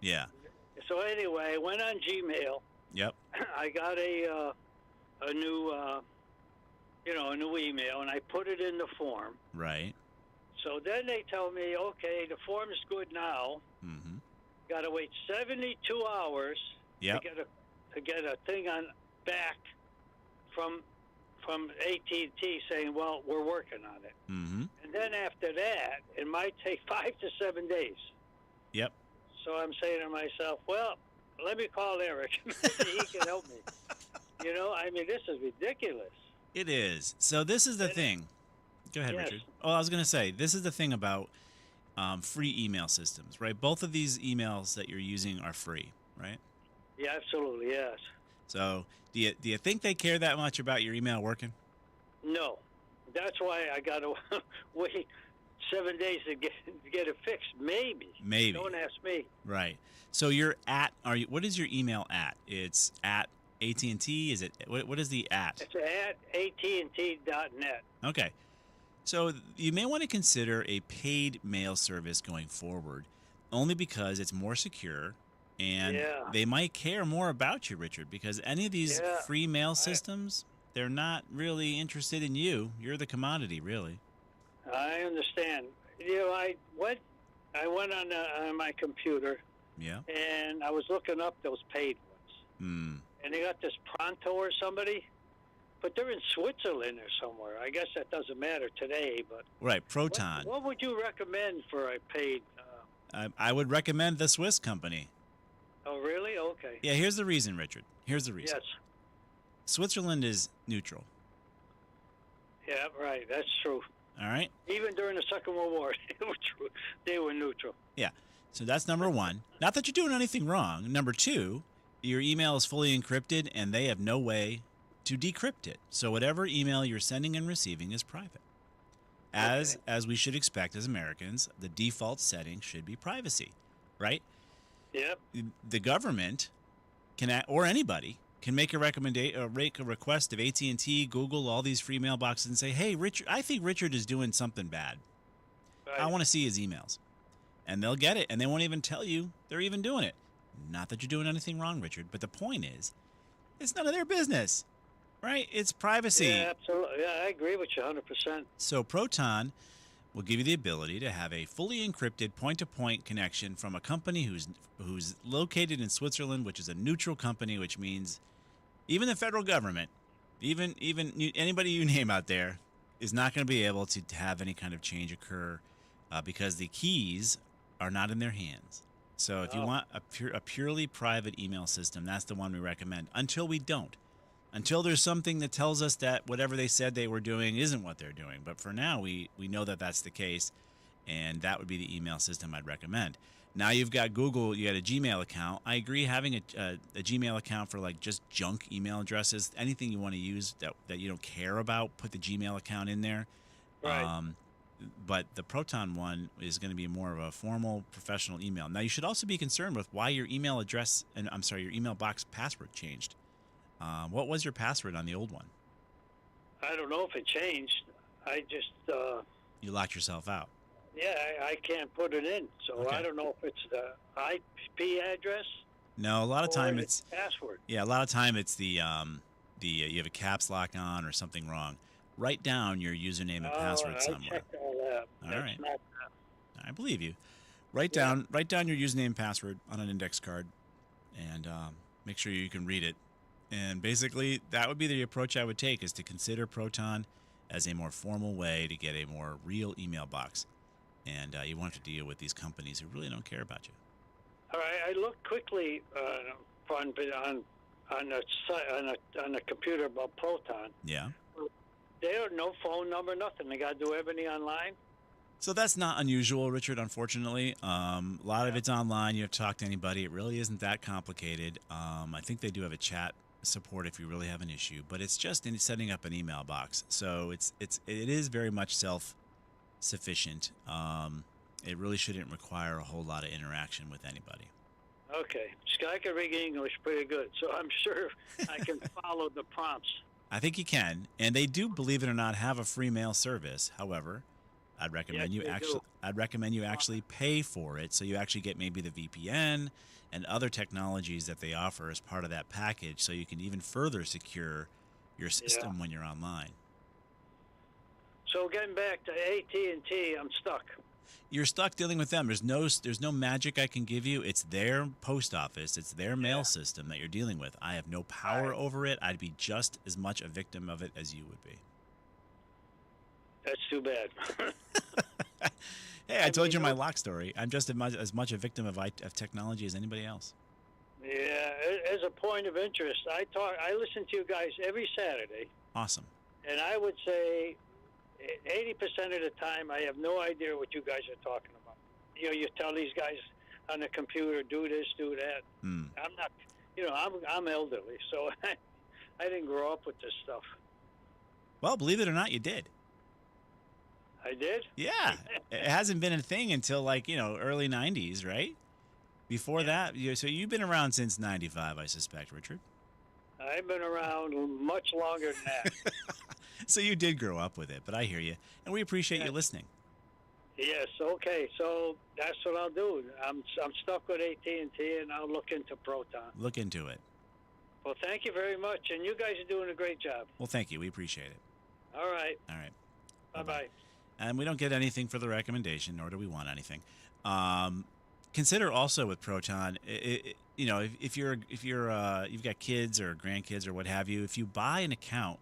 Yeah. So anyway, I went on Gmail. Yep. I got a new, a new email, and I put it in the form. Right. So then they tell me, okay, the form is good now. Mm-hmm. Got to wait 72 hours Yep. to get a thing on back from AT&T saying, well, we're working on it. Mm-hmm. And then after that, it might take 5 to 7 days. Yep. So I'm saying to myself, well, let me call Eric. Maybe he can help me. I mean, this is ridiculous. It is. So this is the thing. Go ahead, Yes. Richard. Oh, I was going to say, this is the thing about free email systems, right? Both of these emails that you're using are free, right? Yeah, absolutely, yes. So do you think they care that much about your email working? No. That's why I got to wait 7 days to get it fixed. Maybe. Maybe. Don't ask me. Right. So you're at. What is your email at? It's at AT&T. Is it? What is the at? It's at AT&T.net. Okay. So you may want to consider a paid mail service going forward, only because it's more secure, and they might care more about you, Richard, because any of these free mail systems, they're not really interested in you. You're the commodity, really. I understand. I went on my computer. Yeah. And I was looking up those paid ones. And they got this Pronto or somebody, but they're in Switzerland or somewhere. I guess that doesn't matter today, but... Right, Proton. What would you recommend for a paid... I would recommend the Swiss company. Oh, really? Okay. Yeah, here's the reason, Richard. Here's the reason. Yes. Switzerland is neutral. Yeah, right. That's true. All right? Even during the Second World War, they were neutral. Yeah. So that's number one. Not that you're doing anything wrong. Number two, your email is fully encrypted, and they have no way to decrypt it. So whatever email you're sending and receiving is private. As we should expect as Americans, the default setting should be privacy, right? Yep. The government can, or anybody can make a recommendation, or make a request of AT&T, Google, all these free mailboxes, and say, "Hey, Richard, I think Richard is doing something bad. I want to see his emails." And they'll get it, and they won't even tell you they're even doing it. Not that you're doing anything wrong, Richard, but the point is, it's none of their business, right? It's privacy. Yeah, absolutely. Yeah, I agree with you 100%. So Proton will give you the ability to have a fully encrypted point-to-point connection from a company who's located in Switzerland, which is a neutral company, which means even the federal government, even anybody you name out there, is not going to be able to have any kind of change occur because the keys are not in their hands. So if you want a purely private email system, that's the one we recommend. Until we don't. Until there's something that tells us that whatever they said they were doing isn't what they're doing. But for now, we know that that's the case, and that would be the email system I'd recommend. Now you've got Google, you got a Gmail account. I agree having a Gmail account for like just junk email addresses, anything you want to use that you don't care about, put the Gmail account in there. Right. But the Proton one is going to be more of a formal professional email. Now you should also be concerned with why your email address, your email box password changed. What was your password on the old one? I don't know if it changed. I just... You locked yourself out. Yeah, I can't put it in, so Okay. I don't know if it's the IP address. No, a lot of time or it's password. Yeah, a lot of time it's the you have a caps lock on or something wrong. Write down your username and password I somewhere. checked all that. All That's right. not I believe you. Write down your username and password on an index card, and make sure you can read it. And basically, that would be the approach I would take, is to consider Proton as a more formal way to get a more real email box. And you won't have to deal with these companies who really don't care about you. All right, I looked quickly on the computer about Proton. Yeah. There are no phone number, nothing. They got to do everything online. So that's not unusual, Richard, unfortunately. A lot of it's online. You have to talk to anybody. It really isn't that complicated. I think they do have a chat support if you really have an issue, but it's just in setting up an email box. So it is very much self-sufficient. It really shouldn't require a whole lot of interaction with anybody. Okay. I can read English pretty good, so I'm sure I can follow the prompts. I think you can, and they do, believe it or not, have a free mail service. However, I'd recommend you actually pay for it, so you actually get maybe the VPN and other technologies that they offer as part of that package, so you can even further secure your system when you're online. So getting back to AT&T, I'm stuck. You're stuck dealing with them. There's no magic I can give you. It's their post office. It's their mail system that you're dealing with. I have no power over it. I'd be just as much a victim of it as you would be. That's too bad. Hey, I told you my lock story. I'm just as much a victim of technology as anybody else. Yeah, as a point of interest, I listen to you guys every Saturday. Awesome. And I would say 80% of the time, I have no idea what you guys are talking about. You tell these guys on the computer, do this, do that. I'm not, I'm elderly, so I didn't grow up with this stuff. Well, believe it or not, you did. I did? Yeah. It hasn't been a thing until early 90s, right? Before that, so you've been around since 95, I suspect, Richard. I've been around much longer than that. So you did grow up with it, but I hear you, and we appreciate you listening. Yes, okay, so that's what I'll do. I'm stuck with AT&T, and I'll look into Proton. Look into it. Well, thank you very much, and you guys are doing a great job. Well, thank you. We appreciate it. All right. All right. Bye-bye. And we don't get anything for the recommendation, nor do we want anything. Consider also with Proton, if you've got kids or grandkids or what have you, if you buy an account,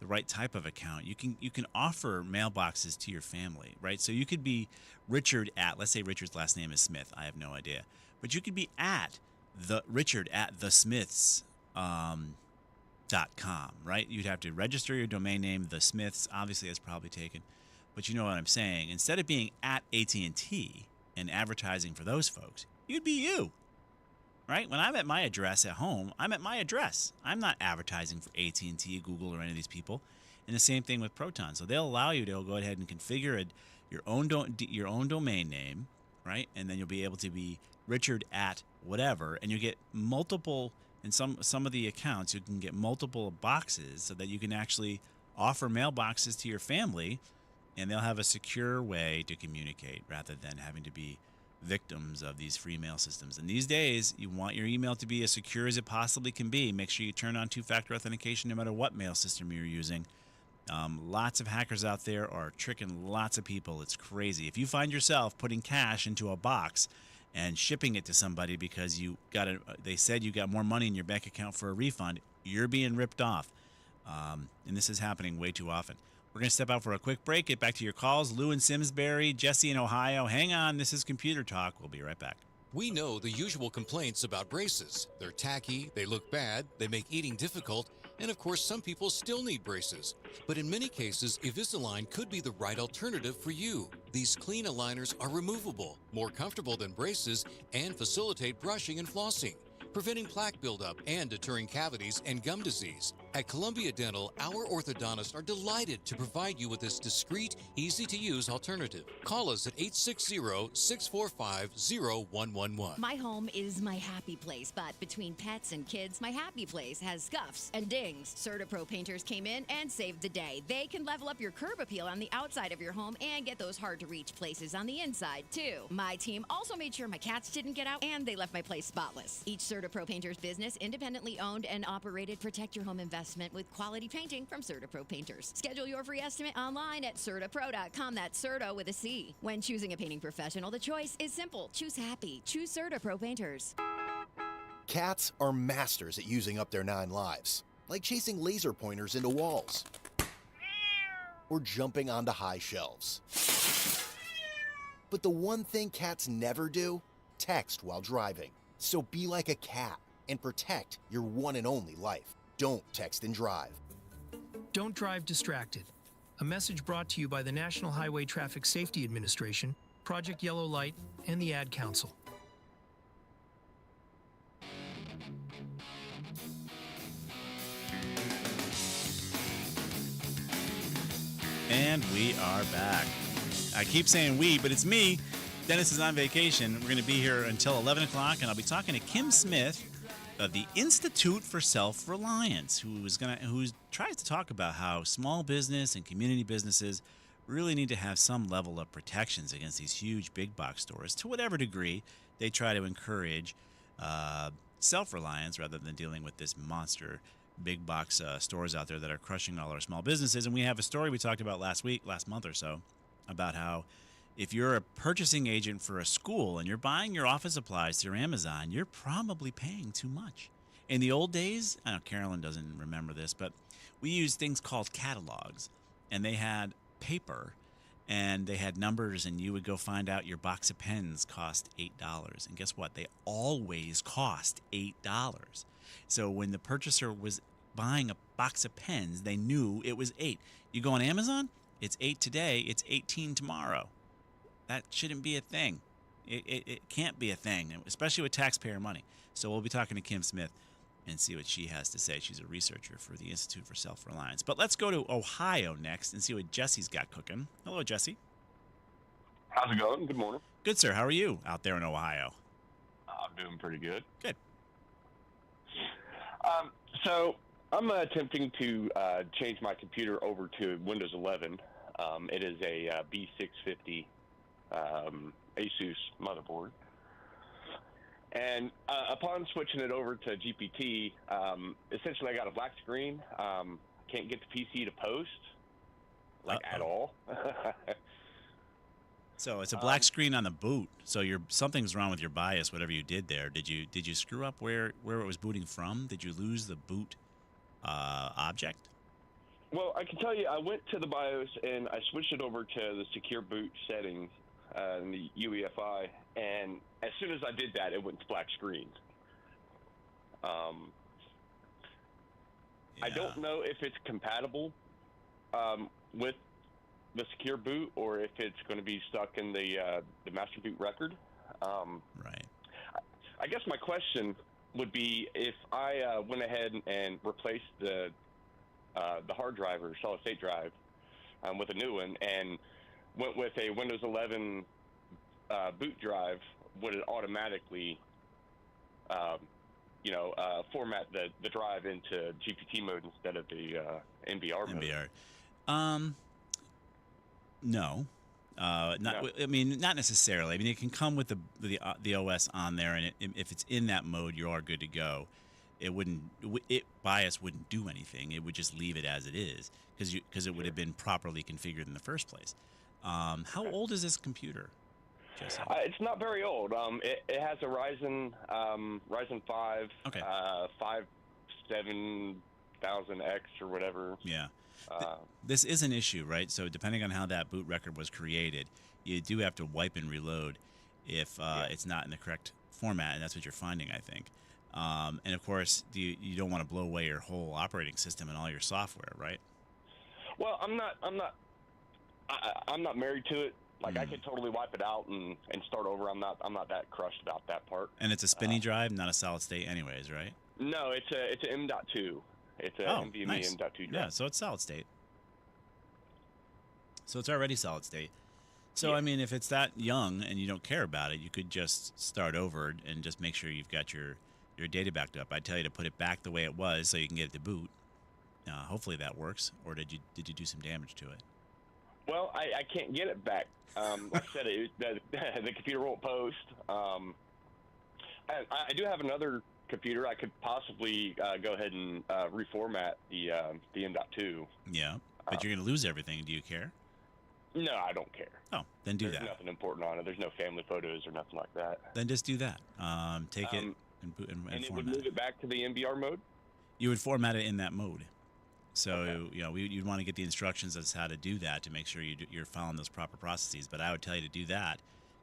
the right type of account, you can offer mailboxes to your family, right? So you could be Richard at, let's say Richard's last name is Smith. I have no idea, but you could be at Richard at thesmiths.com, right? You'd have to register your domain name. The Smiths, obviously, that's probably taken, but you know what I'm saying. Instead of being at AT&T and advertising for those folks, you'd be you. Right? When I'm at my address at home, I'm at my address. I'm not advertising for AT&T, Google, or any of these people. And the same thing with Proton. So they'll allow you to go ahead and configure your own domain name, right? And then you'll be able to be Richard at whatever, and you get multiple. In some of the accounts, you can get multiple boxes so that you can actually offer mailboxes to your family, and they'll have a secure way to communicate rather than having to be victims of these free mail systems. And these days, you want your email to be as secure as it possibly can be. Make sure you turn on two-factor authentication no matter what mail system you're using. Lots of hackers out there are tricking lots of people. It's crazy. If you find yourself putting cash into a box and shipping it to somebody because they said you got more money in your bank account for a refund, you're being ripped off. And this is happening way too often. We're going to step out for a quick break, get back to your calls. Lou in Simsbury, Jesse in Ohio. Hang on, this is Computer Talk. We'll be right back. We know the usual complaints about braces. They're tacky, they look bad, they make eating difficult, and of course some people still need braces. But in many cases, Invisalign could be the right alternative for you. These clean aligners are removable, more comfortable than braces, and facilitate brushing and flossing, preventing plaque buildup and deterring cavities and gum disease. At Columbia Dental, our orthodontists are delighted to provide you with this discreet, easy-to-use alternative. Call us at 860-645-0111. My home is my happy place, but between pets and kids, my happy place has scuffs and dings. CertaPro painters came in and saved the day. They can level up your curb appeal on the outside of your home and get those hard-to-reach places on the inside, too. My team also made sure my cats didn't get out, and they left my place spotless. Each CertaPro painter's business, independently owned and operated. Protect your home investment with quality painting from CertaPro painters. Schedule your free estimate online at CertaPro.com. That's Certa with a C. When choosing a painting professional, the choice is simple. Choose happy. Choose CertaPro painters. Cats are masters at using up their 9 lives, like chasing laser pointers into walls or jumping onto high shelves. But the one thing cats never do text while driving. So be like a cat and protect your one and only life. Don't text and drive. Don't drive distracted. A message brought to you by the National Highway Traffic Safety Administration, Project Yellow Light, and the Ad Council. And we are back. I keep saying we, but it's me. Dennis is on vacation. We're going to be here until 11 o'clock, and I'll be talking to Kim Smith of the Institute for Self-Reliance, who tries to talk about how small business and community businesses really need to have some level of protections against these huge big box stores. To whatever degree, they try to encourage self-reliance rather than dealing with this monster big box stores out there that are crushing all our small businesses. And we have a story we talked about last month or so, about how if you're a purchasing agent for a school and you're buying your office supplies through Amazon, you're probably paying too much. In the old days, I know Carolyn doesn't remember this, but we used things called catalogs, and they had paper and they had numbers, and you would go find out your box of pens cost $8. And guess what? They always cost $8. So when the purchaser was buying a box of pens, they knew it was $8. You go on Amazon, it's $8 today, it's $18 tomorrow. That shouldn't be a thing. It can't be a thing, especially with taxpayer money. So we'll be talking to Kim Smith and see what she has to say. She's a researcher for the Institute for Self-Reliance. But let's go to Ohio next and see what Jesse's got cooking. Hello, Jesse. How's it going? Good morning. Good, sir. How are you out there in Ohio? I'm doing pretty good. Good. So I'm attempting to change my computer over to Windows 11. It is a B650 Asus motherboard. And upon switching it over to GPT, essentially I got a black screen. Can't get the PC to post, at all. So it's a black screen on the boot. So something's wrong with your BIOS, whatever you did there. Did you screw up where it was booting from? Did you lose the boot object? Well, I can tell you, I went to the BIOS and I switched it over to the secure boot settings in the UEFI, and as soon as I did that, it went to black screen. I don't know if it's compatible with the secure boot or if it's going to be stuck in the master boot record. Right. I guess my question would be if I went ahead and replaced the hard drive or solid state drive with a new one and went with a Windows 11 boot drive, would it automatically format the drive into GPT mode instead of the NBR mode? No. Not necessarily. I mean, it can come with the OS on there, and if it's in that mode, you are good to go. BIOS wouldn't do anything. It would just leave it as it is because it would have been properly configured in the first place. How old is this computer, Jesse? It's not very old. It has a Ryzen 5 7000X or whatever. Yeah. This is an issue, right? So depending on how that boot record was created, you do have to wipe and reload if it's not in the correct format, and that's what you're finding, I think. And of course, you don't want to blow away your whole operating system and all your software, right? Well, I'm not married to it. I could totally wipe it out and start over. I'm not that crushed about that part. And it's a spinny drive, not a solid state, anyways, right? No, it's an M.2. It's a NVMe nice. M.2 drive. Yeah, so it's solid state. So it's already solid state. So, I mean, if it's that young and you don't care about it, you could just start over and just make sure you've got your data backed up. I'd tell you to put it back the way it was so you can get it to boot. Hopefully that works. Or did you do some damage to it? Well, I can't get it back. Like I said, the computer won't post. I do have another computer. I could possibly go ahead and reformat the M.2. Yeah, but you're going to lose everything. Do you care? No, I don't care. Oh, then do There's that. nothing important on it. There's no family photos or nothing like that. Then just do that. Take it and and it would format move it back to the NBR mode? You would format it in that mode. So, you'd want to get the instructions as how to do that to make sure you're following those proper processes. But I would tell you to do that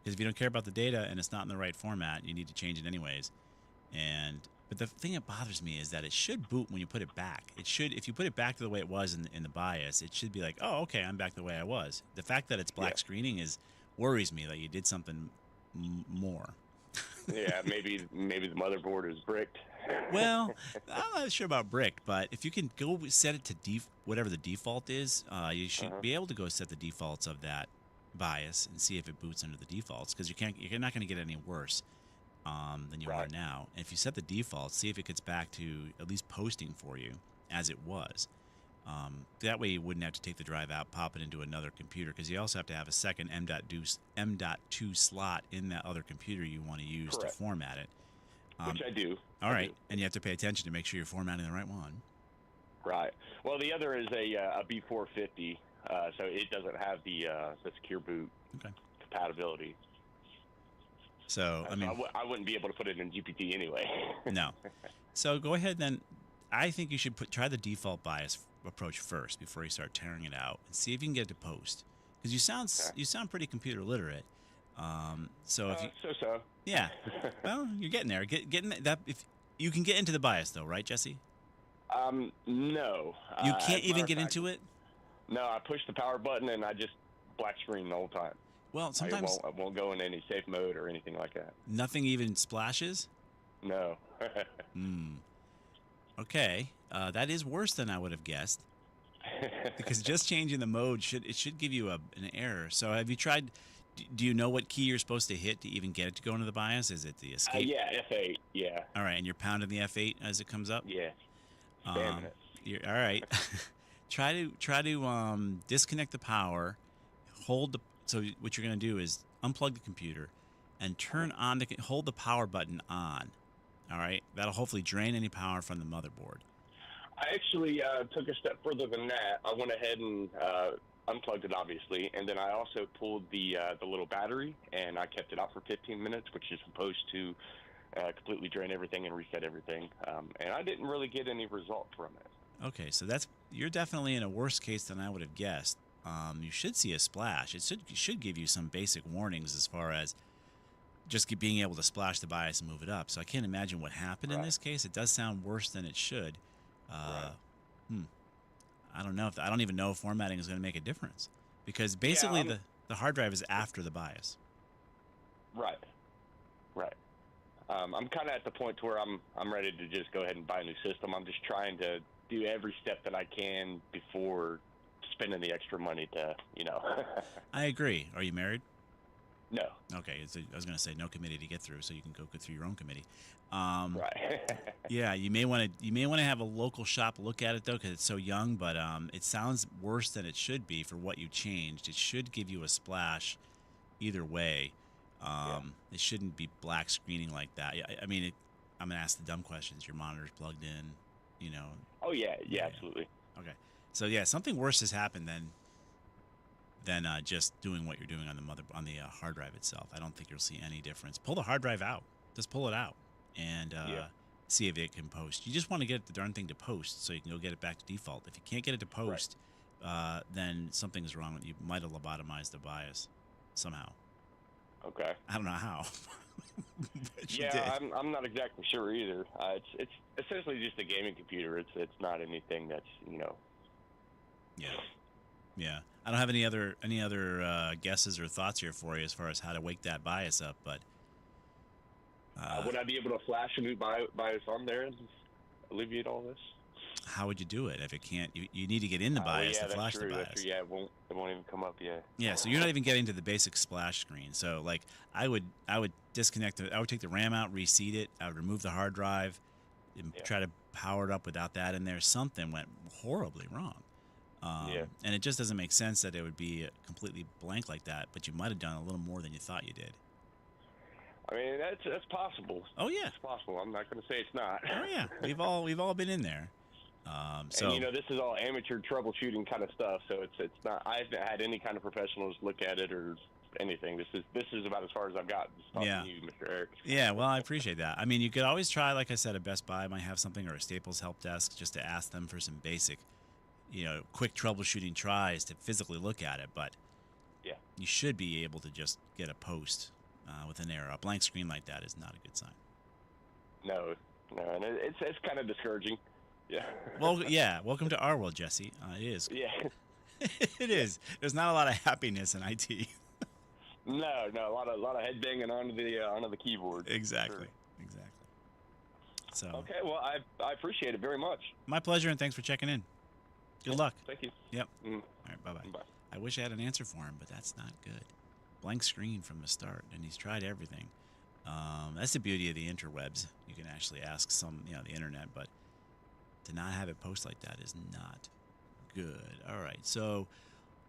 Because if you don't care about the data and it's not in the right format, you need to change it anyways. But the thing that bothers me is that it should boot when you put it back. It should, if you put it back to the way it was in the BIOS, it should be like, oh, okay, I'm back the way I was. The fact that it's black screening worries me that you did something more. Yeah, maybe the motherboard is bricked. Well, I'm not sure about bricked, but if you can go set it to whatever the default is, you should be able to go set the defaults of that BIOS and see if it boots under the defaults, because you're not going to get any worse than you are now. And if you set the defaults, see if it gets back to at least posting for you as it was. That way you wouldn't have to take the drive out, pop it into another computer, because you also have to have a second M.2 slot in that other computer you want to use to format it. Which I do. All right, and you have to pay attention to make sure you're formatting the right one. Right. Well, the other is a B450, so it doesn't have the secure boot compatibility. So I mean, I wouldn't be able to put it in GPT anyway. No. So go ahead then. I think you should try the default BIOS approach first before you start tearing it out, and see if you can get it to post. Because you sound pretty computer literate. So if you yeah, well, you're getting there. Getting that. If you can get into the BIOS though, right, Jesse? No. You can't even get into it. No, I push the power button and I just black screen the whole time. Well, sometimes I won't go in any safe mode or anything like that. Nothing even splashes. No. Okay, that is worse than I would have guessed. Because just changing the mode should give you an error. So have you tried? Do you know what key you're supposed to hit to even get it to go into the BIOS? Is it the escape? Yeah, F8. Yeah. All right, and you're pounding the F8 as it comes up. Yeah. Spamming it. All right. try to disconnect the power. So what you're going to do is unplug the computer and turn on hold the power button on. All right, that'll hopefully drain any power from the motherboard. I actually took a step further than that. I went ahead and unplugged it, obviously, and then I also pulled the little battery, and I kept it out for 15 minutes, which is supposed to completely drain everything and reset everything. And I didn't really get any result from it. Okay, so you're definitely in a worse case than I would have guessed. You should see a splash. It should give you some basic warnings as far as just being able to splash the BIOS and move it up. So I can't imagine what happened in this case. It does sound worse than it should. I don't know I don't even know if formatting is going to make a difference, because basically the hard drive is after the BIOS. Right. I'm kind of at the point where I'm ready to just go ahead and buy a new system. I'm just trying to do every step that I can before spending the extra money to, I agree. Are you married? No. Okay, so I was going to say no committee to get through, so you can go through your own committee. Right. Yeah, you may want to have a local shop look at it though, because it's so young. But it sounds worse than it should be for what you changed. It should give you a splash, either way. It shouldn't be black screening like that. I mean, I'm going to ask the dumb questions. Your monitor's plugged in, Oh yeah, absolutely. Okay, so yeah, something worse has happened than just doing what you're doing on the hard drive itself. I don't think you'll see any difference. Pull the hard drive out. Just pull it out and see if it can post. You just want to get the darn thing to post so you can go get it back to default. If you can't get it to post, then something's wrong. You might have lobotomized the BIOS somehow. Okay. I don't know how. Yeah, I'm not exactly sure either. It's essentially just a gaming computer. It's not anything that's Yeah. I don't have any other guesses or thoughts here for you as far as how to wake that BIOS up, but would I be able to flash a new BIOS on there and alleviate all this? How would you do it if it can't? You need to get in the BIOS to flash the BIOS. That's true. Yeah, it won't even come up yet. Yeah, so you're not even getting to the basic splash screen. So like I would disconnect it. I would take the RAM out, reseat it. I would remove the hard drive, and try to power it up without that in there. Something went horribly wrong. And it just doesn't make sense that it would be completely blank like that, but you might have done a little more than you thought you did. I mean, that's possible. Oh yeah, it's possible. I'm not going to say it's not. Oh yeah, we've all been in there. So and this is all amateur troubleshooting kind of stuff, so it's not. I haven't had any kind of professionals look at it or anything. This is about as far as I've got. Yeah. You, Mr. Eric. Yeah, well, I appreciate that. I mean, you could always try, like I said, a Best Buy might have something, or a Staples help desk, just to ask them for some basic, quick troubleshooting tries to physically look at it. But you should be able to just get a post with an error. A blank screen like that is not a good sign. No, and it's kind of discouraging. Yeah. Well, yeah. Welcome to our world, Jesse. It is. Yeah. It is. There's not a lot of happiness in IT. No, a lot of head banging onto the keyboard. Exactly. Sure. Exactly. So. Okay. Well, I appreciate it very much. My pleasure, and thanks for checking in. Good luck. Thank you. Yep. All right. Bye-bye. Bye. I wish I had an answer for him, but that's not good. Blank screen from the start, and he's tried everything. That's the beauty of the interwebs. You can actually ask the internet, but to not have it post like that is not good. All right, so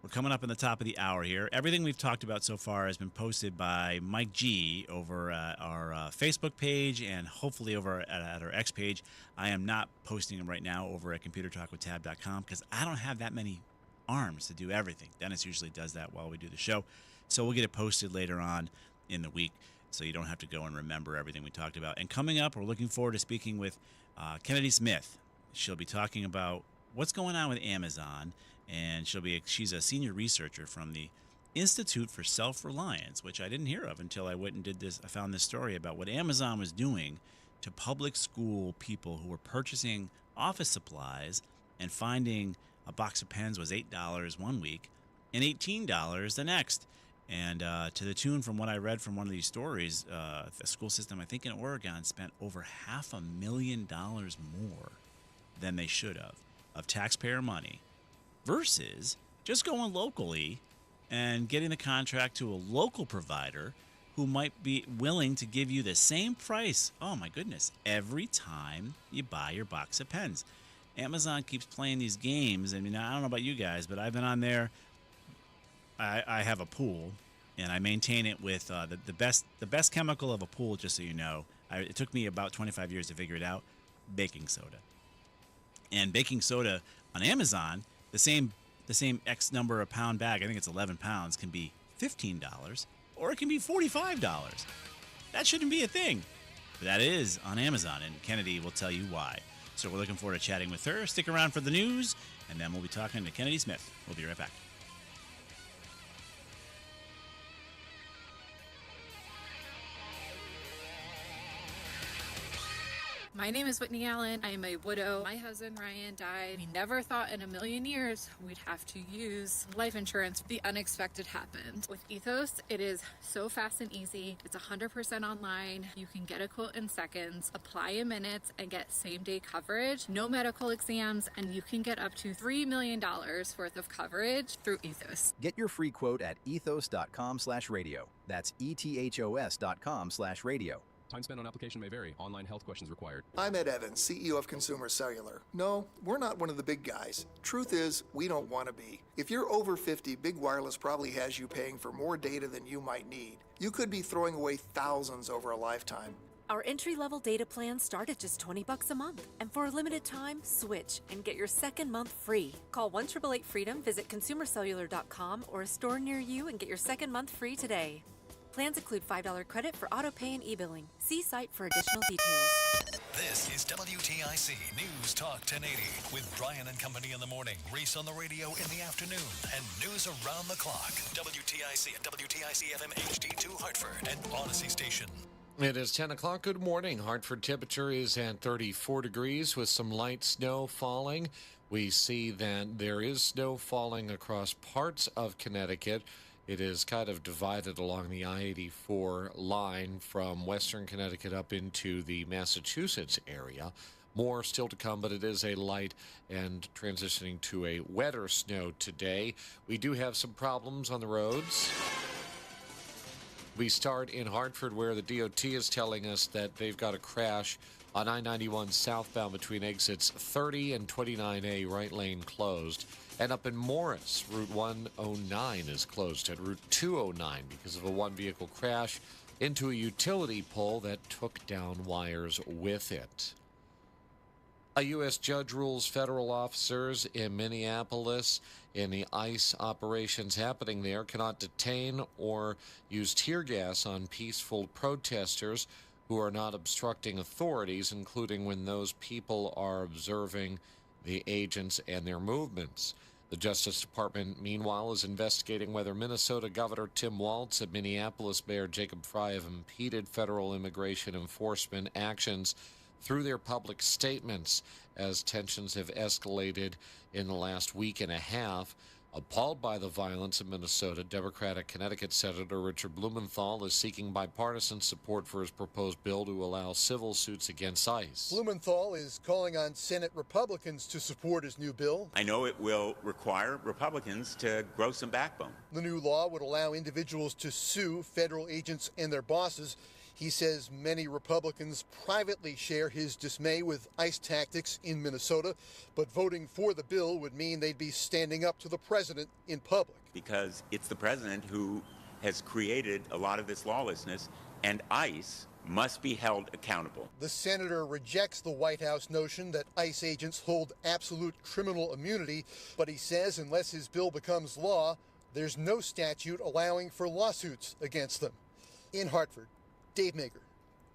we're coming up on the top of the hour here. Everything we've talked about so far has been posted by Mike G over at our Facebook page and hopefully over at our X page. I am not posting them right now over at computertalkwithtab.com because I don't have that many arms to do everything. Dennis usually does that while we do the show. So we'll get it posted later on in the week so you don't have to go and remember everything we talked about. And coming up, we're looking forward to speaking with Kennedy Smith. She'll be talking about what's going on with Amazon, and she's a senior researcher from the Institute for Self-Reliance, which I didn't hear of until I went and did this. I found this story about what Amazon was doing to public school people who were purchasing office supplies and finding a box of pens was $8 one week and $18 the next. And to the tune, from what I read from one of these stories, the school system, I think in Oregon, spent over $500,000 more than they should have of taxpayer money versus just going locally and getting the contract to a local provider who might be willing to give you the same price, oh my goodness, every time you buy your box of pens. Amazon keeps playing these games. I mean, I don't know about you guys, but I've been on there. I have a pool, and I maintain it with the best chemical of a pool. Just so you know, it took me about 25 years to figure it out. Baking soda, and baking soda on Amazon, the same X number of pound bag. I think it's 11 pounds. Can be $15, or it can be $45. That shouldn't be a thing, but that is on Amazon, and Kennedy will tell you why. So we're looking forward to chatting with her. Stick around for the news, and then we'll be talking to Kennedy Smith. We'll be right back. My name is Whitney Allen. I am a widow. My husband, Ryan, died. We never thought in a million years we'd have to use life insurance. The unexpected happened. With Ethos, it is so fast and easy. It's 100% online. You can get a quote in seconds, apply in minutes, and get same-day coverage. No medical exams, and you can get up to $3 million worth of coverage through Ethos. Get your free quote at ethos.com/radio. That's ethos.com/radio. Time spent on application may vary. Online health questions required. I'm Ed Evans, CEO of Consumer Cellular. No, we're not one of the big guys. Truth is, we don't want to be. If you're over 50, Big Wireless probably has you paying for more data than you might need. You could be throwing away thousands over a lifetime. Our entry-level data plans start at just $20 a month. And for a limited time, switch and get your second month free. Call 1-888-FREEDOM, visit consumercellular.com or a store near you and get your second month free today. Plans include $5 credit for auto pay and e-billing. See site for additional details. This is WTIC News Talk 1080 with Brian and Company in the morning, Reese on the radio in the afternoon, and news around the clock. WTIC and WTIC FM HD2 Hartford and Odyssey Station. It is 10 o'clock. Good morning. Hartford temperature is at 34 degrees with some light snow falling. We see that there is snow falling across parts of Connecticut. It is kind of divided along the I-84 line from western Connecticut up into the Massachusetts area. More still to come, but it is a light and transitioning to a wetter snow today. We do have some problems on the roads. We start in Hartford, where the DOT is telling us that they've got a crash on I-91 southbound between exits 30 and 29A, right lane closed. And up in Morris, Route 109 is closed at Route 209 because of a one-vehicle crash into a utility pole that took down wires with it. A U.S. judge rules federal officers in Minneapolis in the ICE operations happening there cannot detain or use tear gas on peaceful protesters who are not obstructing authorities, including when those people are observing the agents and their movements. The Justice Department, meanwhile, is investigating whether Minnesota Governor Tim Walz and Minneapolis Mayor Jacob Frey have impeded federal immigration enforcement actions through their public statements as tensions have escalated in the last week and a half. Appalled by the violence in Minnesota, Democratic Connecticut Senator Richard Blumenthal is seeking bipartisan support for his proposed bill to allow civil suits against ICE. Blumenthal is calling on Senate Republicans to support his new bill. I know it will require Republicans to grow some backbone. The new law would allow individuals to sue federal agents and their bosses. He says many Republicans privately share his dismay with ICE tactics in Minnesota, but voting for the bill would mean they'd be standing up to the president in public. Because it's the president who has created a lot of this lawlessness, and ICE must be held accountable. The senator rejects the White House notion that ICE agents hold absolute criminal immunity, but he says unless his bill becomes law, there's no statute allowing for lawsuits against them. In Hartford, Dave Maker,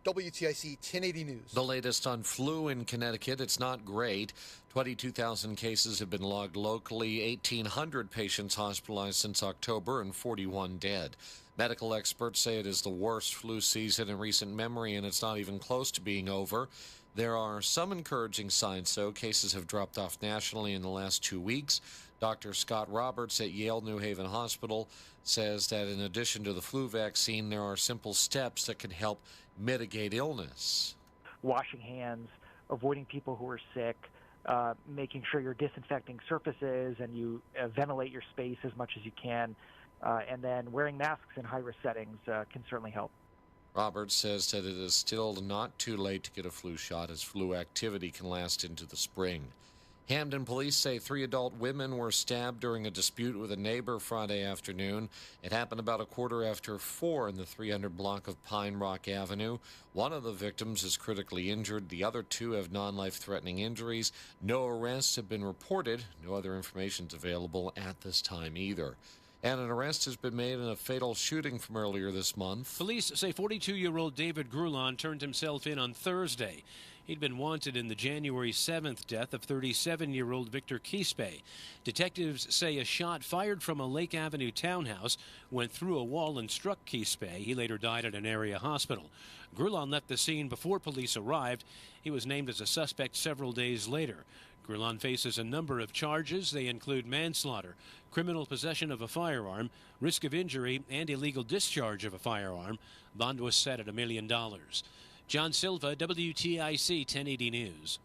WTIC 1080 News. The latest on flu in Connecticut, it's not great. 22,000 cases have been logged locally, 1,800 patients hospitalized since October, and 41 dead. Medical experts say it is the worst flu season in recent memory, and it's not even close to being over. There are some encouraging signs, though. Cases have dropped off nationally in the last 2 weeks. Dr. Scott Roberts at Yale New Haven Hospital says that in addition to the flu vaccine, there are simple steps that can help mitigate illness. Washing hands, avoiding people who are sick, making sure you're disinfecting surfaces and you ventilate your space as much as you can, and then wearing masks in high-risk settings can certainly help. Roberts says that it is still not too late to get a flu shot, as flu activity can last into the spring. Hamden police say 3 adult women were stabbed during a dispute with a neighbor Friday afternoon. It happened about 4:15 in the 300 block of Pine Rock Avenue. One of the victims is critically injured. The other 2 have non-life-threatening injuries. No arrests have been reported. No other information is available at this time either. And an arrest has been made in a fatal shooting from earlier this month. Police say 42-year-old David Grulon turned himself in on Thursday. He'd been wanted in the January 7th death of 37-year-old Victor Quispe. Detectives say a shot fired from a Lake Avenue townhouse went through a wall and struck Quispe. He later died at an area hospital. Grulon left the scene before police arrived. He was named as a suspect several days later. Grulon faces a number of charges. They include manslaughter, criminal possession of a firearm, risk of injury, and illegal discharge of a firearm. Bond was set at $1 million. John Silva, WTIC 1080 News.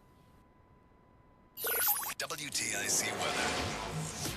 WTIC weather.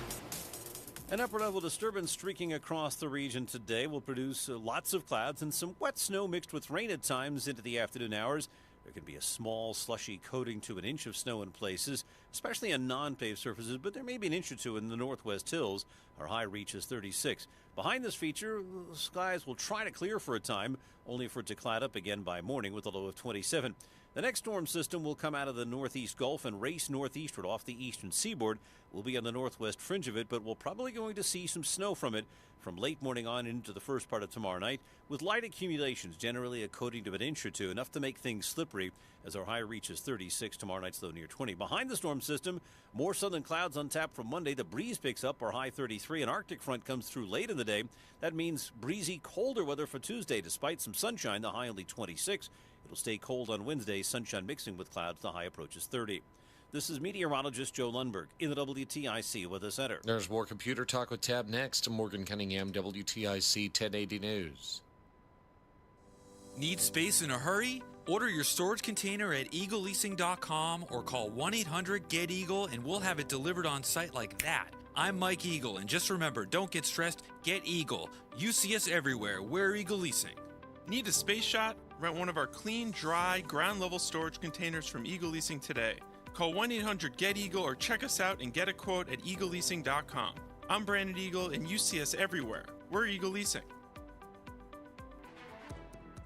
An upper-level disturbance streaking across the region today will produce lots of clouds and some wet snow mixed with rain at times into the afternoon hours. There can be a small, slushy coating to an inch of snow in places, especially on non-paved surfaces, but there may be an inch or two in the northwest hills. Our high reaches 36. Behind this feature, the skies will try to clear for a time, only for it to cloud up again by morning with a low of 27. The next storm system will come out of the northeast Gulf and race northeastward off the eastern seaboard. We'll be on the northwest fringe of it, but we're probably going to see some snow from it from late morning on into the first part of tomorrow night, with light accumulations, generally a coating to an inch or two, enough to make things slippery as our high reaches 36. Tomorrow night's low near 20. Behind the storm system, more southern clouds on tap from Monday. The breeze picks up, our high 33. An Arctic front comes through late in the day. That means breezy, colder weather for Tuesday. Despite some sunshine, the high only 26. It'll stay cold on Wednesday, sunshine mixing with clouds. The high approaches 30. This is meteorologist Joe Lundberg in the WTIC Weather Center. There's more Computer Talk with Tab next. Morgan Cunningham, WTIC 1080 News. Need space in a hurry? Order your storage container at eagleleasing.com or call 1-800-GET-EAGLE and we'll have it delivered on site like that. I'm Mike Eagle, and just remember, don't get stressed, get Eagle. You see us everywhere. We're Eagle Leasing. Need a space shot? Rent one of our clean, dry, ground-level storage containers from Eagle Leasing today. Call 1-800-GET-EAGLE or check us out and get a quote at eagleleasing.com. I'm Brandon Eagle, and you see us everywhere. We're Eagle Leasing.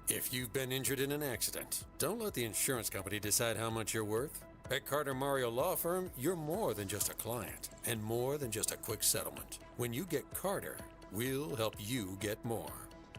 If you've been injured in an accident, don't let the insurance company decide how much you're worth. At Carter Mario Law Firm, you're more than just a client and more than just a quick settlement. When you get Carter, we'll help you get more.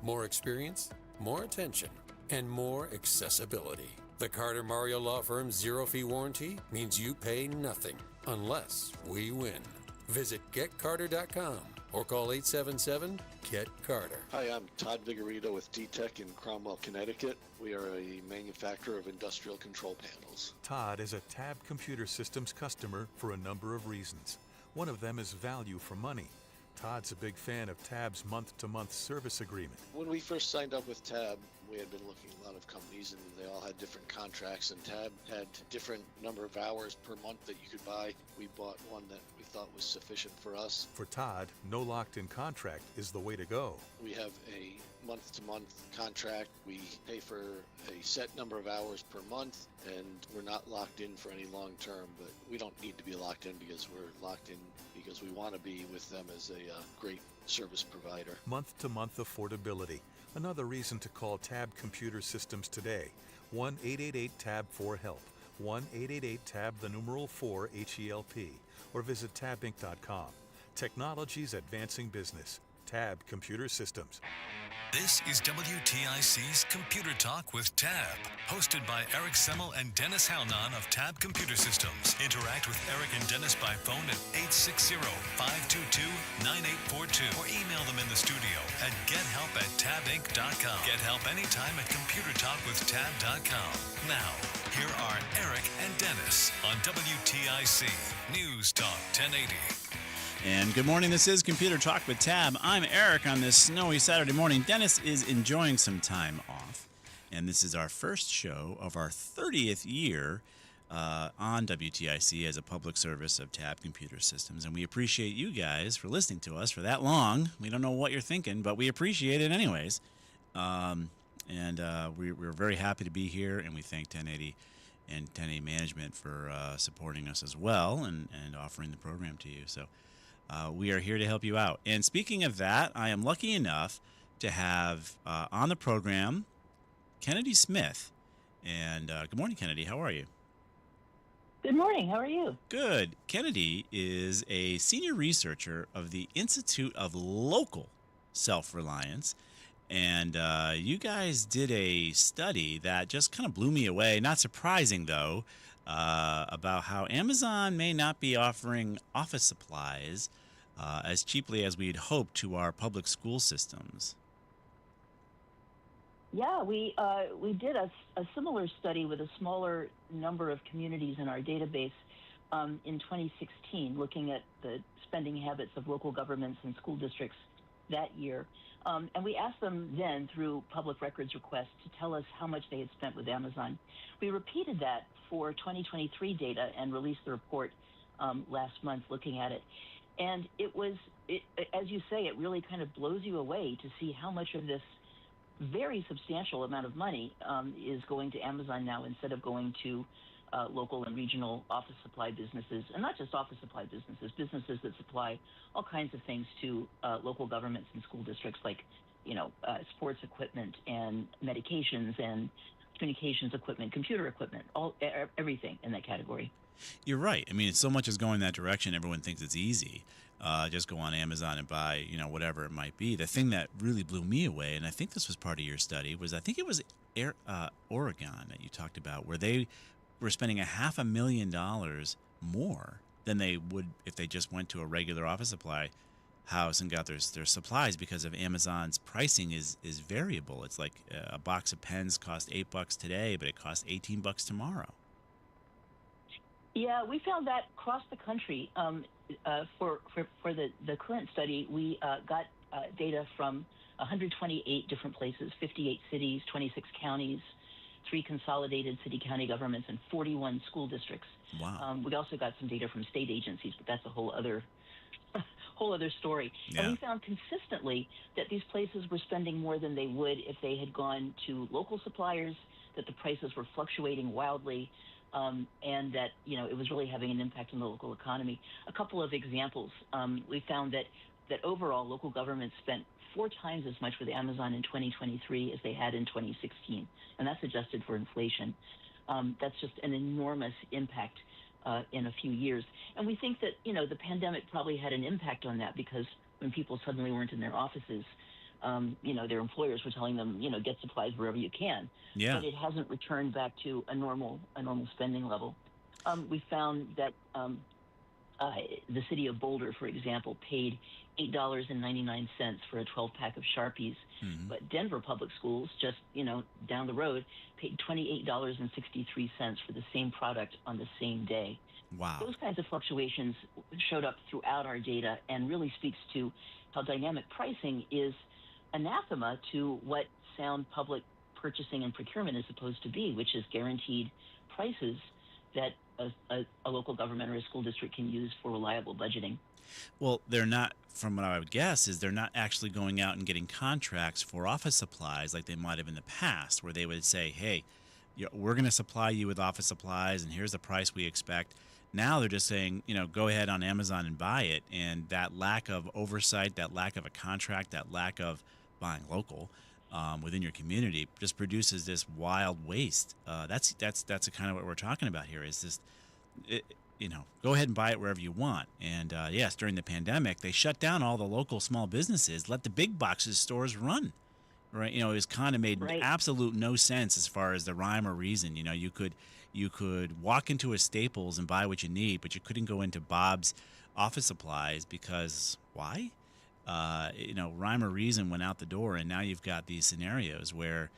More experience, more attention, and more accessibility. The Carter Mario Law Firm's zero-fee warranty means you pay nothing unless we win. Visit GetCarter.com or call 877-GET-CARTER. Hi, I'm Todd Vigorito with DTEC in Cromwell, Connecticut. We are a manufacturer of industrial control panels. Todd is a Tab Computer Systems customer for a number of reasons. One of them is value for money. Todd's a big fan of Tab's month-to-month service agreement. When we first signed up with Tab, we had been looking at a lot of companies and they all had different contracts, and Tab had different number of hours per month that you could buy. We bought one that we thought was sufficient for us. For Todd, no locked-in contract is the way to go. We have a month-to-month contract. We pay for a set number of hours per month, and we're not locked in for any long term, but we don't need to be locked in because we're locked in because we want to be with them as a great service provider. Month-to-month affordability. Another reason to call Tab Computer Systems today. 1-888-TAB-4-HELP. 1-888-TAB-4-HELP. Or visit tabinc.com. Technology's advancing business. Tab Computer Systems. This is WTIC's Computer Talk with Tab, hosted by Eric Semmel and Dennis Halnon of Tab Computer Systems. Interact with Eric and Dennis by phone at 860-522-9842 or email them in the studio at gethelp@tabinc.com. Get help anytime at computertalkwithtab.com. Now, here are Eric and Dennis on WTIC News Talk 1080. And good morning. This is Computer Talk with Tab. I'm Eric on this snowy Saturday morning. Dennis is enjoying some time off, and this is our first show of our 30th year on WTIC as a public service of Tab Computer Systems. And we appreciate you guys for listening to us for that long. We don't know what you're thinking, but we appreciate it anyways. We're very happy to be here, and we thank 1080 and 1080 Management for supporting us as well and offering the program to you. So we are here to help you out. And speaking of that, I am lucky enough to have on the program Kennedy Smith. And good morning, Kennedy. How are you? Good morning. How are you? Good. Kennedy is a senior researcher of the Institute of Local Self-Reliance. And you guys did a study that just kind of blew me away. Not surprising, though, about how Amazon may not be offering office supplies as cheaply as we'd hoped to our public school systems. Yeah, we did a similar study with a smaller number of communities in our database in 2016, looking at the spending habits of local governments and school districts that year. And we asked them then through public records requests to tell us how much they had spent with Amazon. We repeated that for 2023 data and released the report last month looking at it. And as you say, it really kind of blows you away to see how much of this very substantial amount of money is going to Amazon now instead of going to local and regional office supply businesses, and not just office supply businesses, businesses that supply all kinds of things to local governments and school districts, like, sports equipment and medications and communications equipment, computer equipment, everything in that category. You're right. I mean, so much is going that direction. Everyone thinks it's easy. Just go on Amazon and buy, whatever it might be. The thing that really blew me away, and I think this was part of your study, was I think it was Oregon that you talked about, where they were spending $500,000 more than they would if they just went to a regular office supply house and got their supplies, because of Amazon's pricing is variable. It's like a box of pens cost $8 today, but it costs $18 tomorrow. Yeah, we found that across the country. For the current study, we got data from 128 different places, 58 cities, 26 counties, 3 consolidated city-county governments, and 41 school districts. Wow. We also got some data from state agencies, but that's a whole other story. Yeah. And we found consistently that these places were spending more than they would if they had gone to local suppliers, that the prices were fluctuating wildly, and that, it was really having an impact on the local economy. A couple of examples. We found that overall local governments spent 4 times as much with Amazon in 2023 as they had in 2016, and that's adjusted for inflation. That's just an enormous impact in a few years. And we think that, the pandemic probably had an impact on that, because when people suddenly weren't in their offices, their employers were telling them, get supplies wherever you can. Yeah. But it hasn't returned back to a normal spending level. We found that The city of Boulder, for example, paid $8.99 for a 12-pack of Sharpies, but Denver Public Schools, just down the road, paid $28.63 for the same product on the same day. Wow. Those kinds of fluctuations showed up throughout our data and really speaks to how dynamic pricing is anathema to what sound public purchasing and procurement is supposed to be, which is guaranteed prices that a local government or a school district can use for reliable budgeting. Well, they're not, from what I would guess, is they're not actually going out and getting contracts for office supplies like they might have in the past, where they would say, hey, we're going to supply you with office supplies and here's the price we expect. Now they're just saying, go ahead on Amazon and buy it. And that lack of oversight, that lack of a contract, that lack of buying local within your community just produces this wild waste. That's kind of what we're talking about here is this, go ahead and buy it wherever you want. And yes, during the pandemic, they shut down all the local small businesses, let the big boxes stores run. Right, it was kind of made absolute no sense as far as the rhyme or reason. You could walk into a Staples and buy what you need, but you couldn't go into Bob's office supplies because why? Rhyme or reason went out the door, and now you've got these scenarios where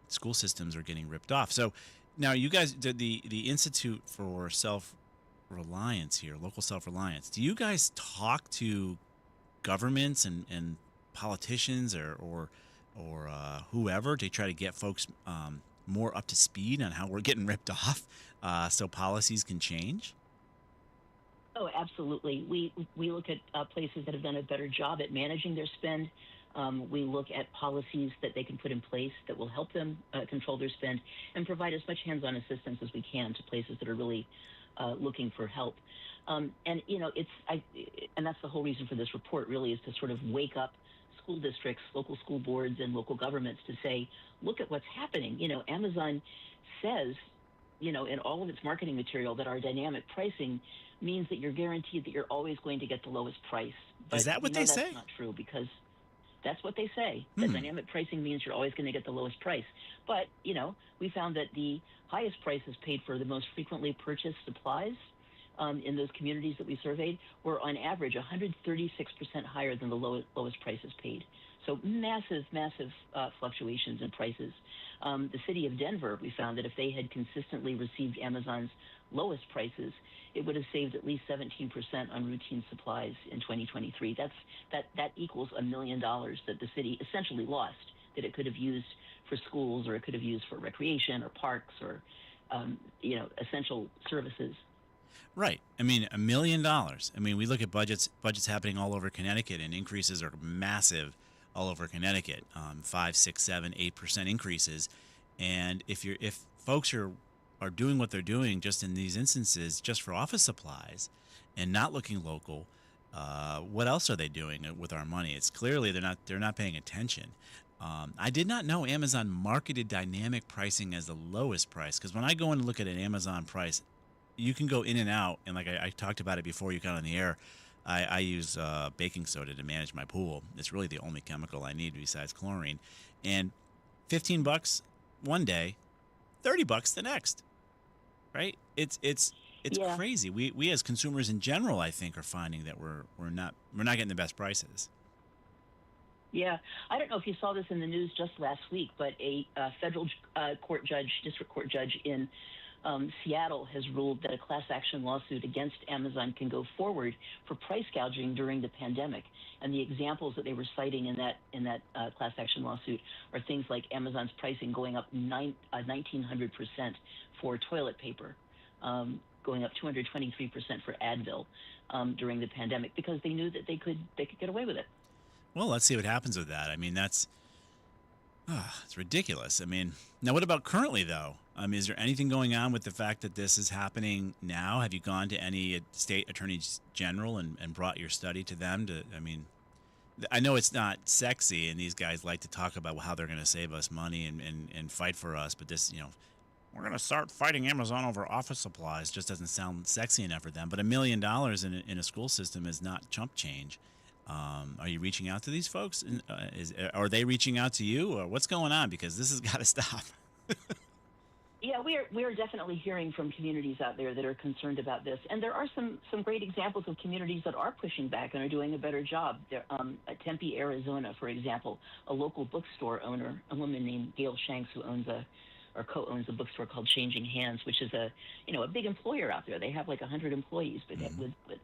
school systems are getting ripped off. So now you guys, the Institute for Self-Reliance here, local self-reliance, do you guys talk to governments and politicians or whoever to try to get folks more up to speed on how we're getting ripped off so policies can change? Oh, absolutely. We look at places that have done a better job at managing their spend. We look at policies that they can put in place that will help them control their spend and provide as much hands-on assistance as we can to places that are really looking for help. And that's the whole reason for this report really is to sort of wake up school districts, local school boards, and local governments to say, look at what's happening. Amazon says, in all of its marketing material that our dynamic pricing means that you're guaranteed that you're always going to get the lowest price. But, is that what they say? That's not true because that's what they say. That dynamic pricing means you're always going to get the lowest price. But, we found that the highest prices paid for the most frequently purchased supplies in those communities that we surveyed were on average 136% higher than the lowest prices paid. So massive fluctuations in prices. The city of Denver, we found that if they had consistently received Amazon's lowest prices, it would have saved at least 17% on routine supplies in 2023. That equals $1 million that the city essentially lost that it could have used for schools or it could have used for recreation or parks or essential services. Right. I mean, $1 million. I mean, we look at budgets happening all over Connecticut, and increases are massive all over Connecticut. 5, 6, 7, 8% increases. And if folks are doing what they're doing just in these instances, just for office supplies, and not looking local, what else are they doing with our money? It's clearly they're not paying attention. I did not know Amazon marketed dynamic pricing as the lowest price, because when I go in and look at an Amazon price, you can go in and out, and like I talked about it before you got on the air, I use baking soda to manage my pool. It's really the only chemical I need besides chlorine. And $15 one day, $30 the next. Right? It's crazy. We as consumers in general, I think, are finding that we're not getting the best prices. Yeah, I don't know if you saw this in the news just last week, but a federal district court judge in Seattle has ruled that a class action lawsuit against Amazon can go forward for price gouging during the pandemic. And the examples that they were citing in that class action lawsuit are things like Amazon's pricing going up 1,900% for toilet paper, going up 223% for Advil during the pandemic because they knew that they could get away with it. Well, let's see what happens with that. I mean, it's ridiculous. I mean, now what about currently, though? Is there anything going on with the fact that this is happening now? Have you gone to any state attorneys general and brought your study to them? I know it's not sexy, and these guys like to talk about how they're going to save us money and fight for us, but this, we're going to start fighting Amazon over office supplies just doesn't sound sexy enough for them. But $1 million in a school system is not chump change. Are you reaching out to these folks? Are they reaching out to you, or what's going on? Because this has got to stop. Yeah, Yeah, we are definitely hearing from communities out there that are concerned about this, and there are some great examples of communities that are pushing back and are doing a better job. There, at Tempe, Arizona, for example, a local bookstore owner, a woman named Gail Shanks, who co-owns a bookstore called Changing Hands, which is a big employer out there. They have like 100 employees, but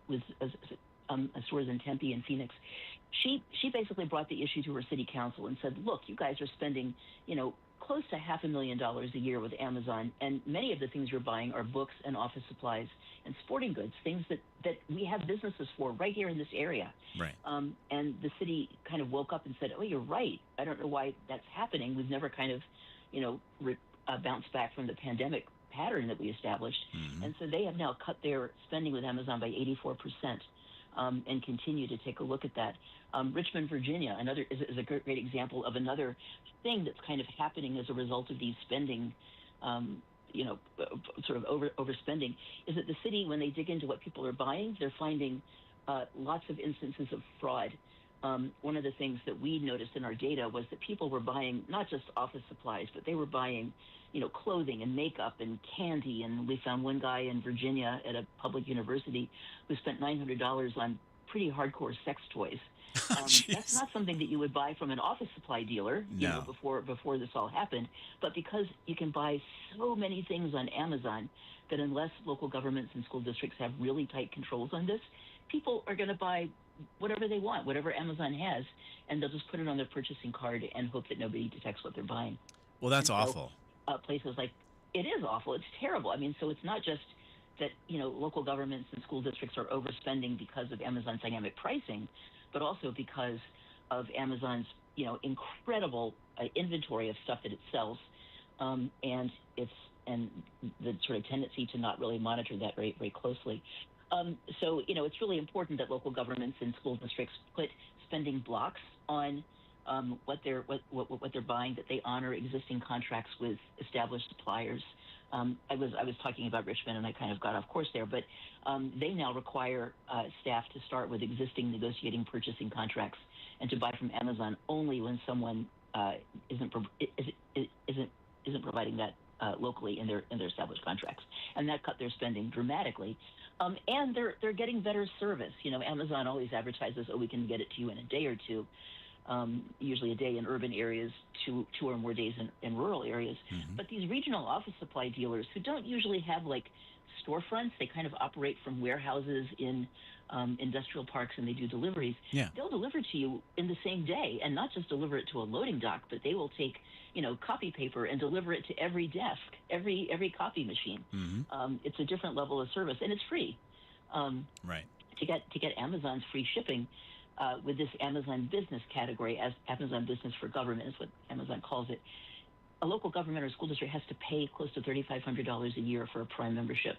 with stores in Tempe and Phoenix. She basically brought the issue to her city council and said, look, you guys are spending, close to $500,000 a year with Amazon, and many of the things you're buying are books and office supplies and sporting goods, things that we have businesses for right here in this area. Right. And the city kind of woke up and said, oh, you're right. I don't know why that's happening. We've never kind of, bounced back from the pandemic pattern that we established. And so they have now cut their spending with Amazon by 84%. And continue to take a look at that. Richmond, Virginia, is a great example of another thing that's kind of happening as a result of these spending, sort of overspending, is that the city, when they dig into what people are buying, they're finding lots of instances of fraud. One of the things that we noticed in our data was that people were buying not just office supplies, but they were buying, clothing and makeup and candy. And we found one guy in Virginia at a public university who spent $900 on pretty hardcore sex toys. That's not something that you would buy from an office supply dealer, before this all happened. But because you can buy so many things on Amazon, that unless local governments and school districts have really tight controls on this, people are going to buy whatever they want, whatever Amazon has, and they'll just put it on their purchasing card and hope that nobody detects what they're buying. Well, that's awful. Places like, it is awful. It's terrible. I mean, so it's not just that, local governments and school districts are overspending because of Amazon's dynamic pricing, but also because of Amazon's, incredible inventory of stuff that it sells, and the sort of tendency to not really monitor that very, very closely. So, it's really important that local governments and school districts put spending blocks on what they're buying, that they honor existing contracts with established suppliers. I was talking about Richmond, and I kind of got off course there, but they now require staff to start with existing negotiating purchasing contracts and to buy from Amazon only when someone isn't providing that locally in their established contracts, and that cut their spending dramatically. And they're getting better service. Amazon always advertises, oh, we can get it to you in a day or two. Usually a day in urban areas, two or more days in rural areas. But these regional office supply dealers who don't usually have like storefronts, they kind of operate from warehouses in industrial parks, and they do deliveries. They'll deliver to you in the same day, and not just deliver it to a loading dock, but they will take copy paper and deliver it to every desk, every copy machine. It's a different level of service, and it's free. Right. To get Amazon's free shipping. With this Amazon business category, as Amazon Business for Government is what Amazon calls it, a local government or school district has to pay close to $3,500 a year for a Prime membership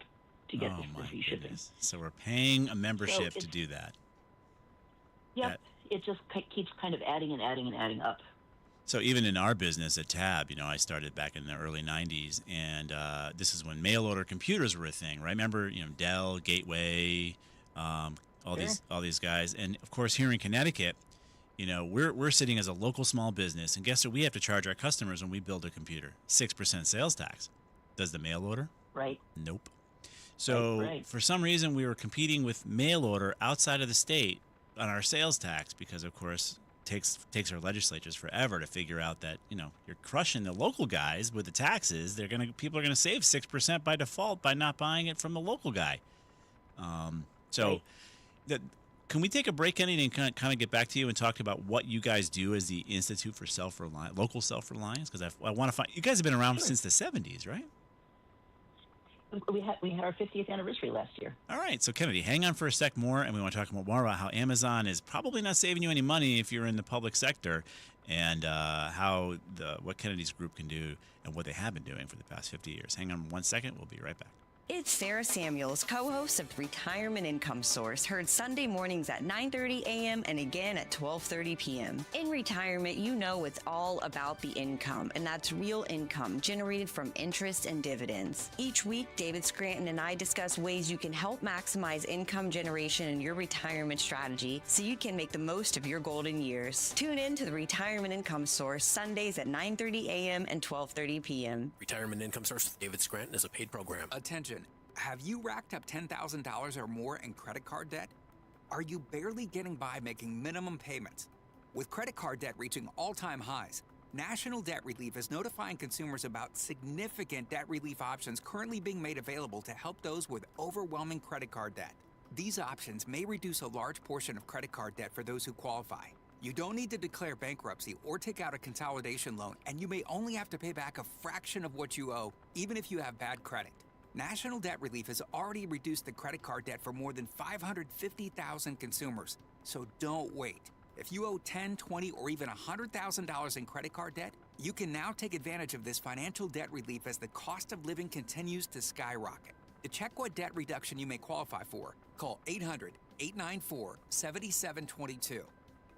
to get this free shipping. So we're paying a membership to do that. Yep. It just keeps kind of adding and adding and adding up. So even in our business at Tab, I started back in the early 90s, and this is when mail order computers were a thing, right? Remember, Dell, Gateway, all these guys. And of course, here in Connecticut, we're sitting as a local small business, and guess what we have to charge our customers when we build a computer? 6% sales tax. Does the mail order? Right. Nope. So for some reason, we were competing with mail order outside of the state on our sales tax because, of course, takes our legislatures forever to figure out that you're crushing the local guys with the taxes. People are gonna save 6% by default by not buying it from the local guy. Can we take a break, Kenny, and kind of get back to you and talk about what you guys do as the Institute for Local Self-Reliance? Because I want to find, you guys have been around since the 70s, right? We had our 50th anniversary last year. All right. So, Kennedy, hang on for a sec more, and we want to talk more about how Amazon is probably not saving you any money if you're in the public sector, and what Kennedy's group can do and what they have been doing for the past 50 years. Hang on one second. We'll be right back. It's Sarah Samuels, co-host of Retirement Income Source, heard Sunday mornings at 9:30 a.m. and again at 12:30 p.m. In retirement, you know it's all about the income, and that's real income generated from interest and dividends. Each week, David Scranton and I discuss ways you can help maximize income generation in your retirement strategy so you can make the most of your golden years. Tune in to the Retirement Income Source Sundays at 9:30 a.m. and 12:30 p.m. Retirement Income Source with David Scranton is a paid program. Attention. Have you racked up $10,000 or more in credit card debt? Are you barely getting by making minimum payments? With credit card debt reaching all-time highs, National Debt Relief is notifying consumers about significant debt relief options currently being made available to help those with overwhelming credit card debt. These options may reduce a large portion of credit card debt for those who qualify. You don't need to declare bankruptcy or take out a consolidation loan, and you may only have to pay back a fraction of what you owe, even if you have bad credit. National Debt Relief has already reduced the credit card debt for more than 550,000 consumers, so don't wait. If you owe $10,000, $20,000, or even $100,000 in credit card debt, you can now take advantage of this financial debt relief as the cost of living continues to skyrocket. To check what debt reduction you may qualify for, call 800-894-7722.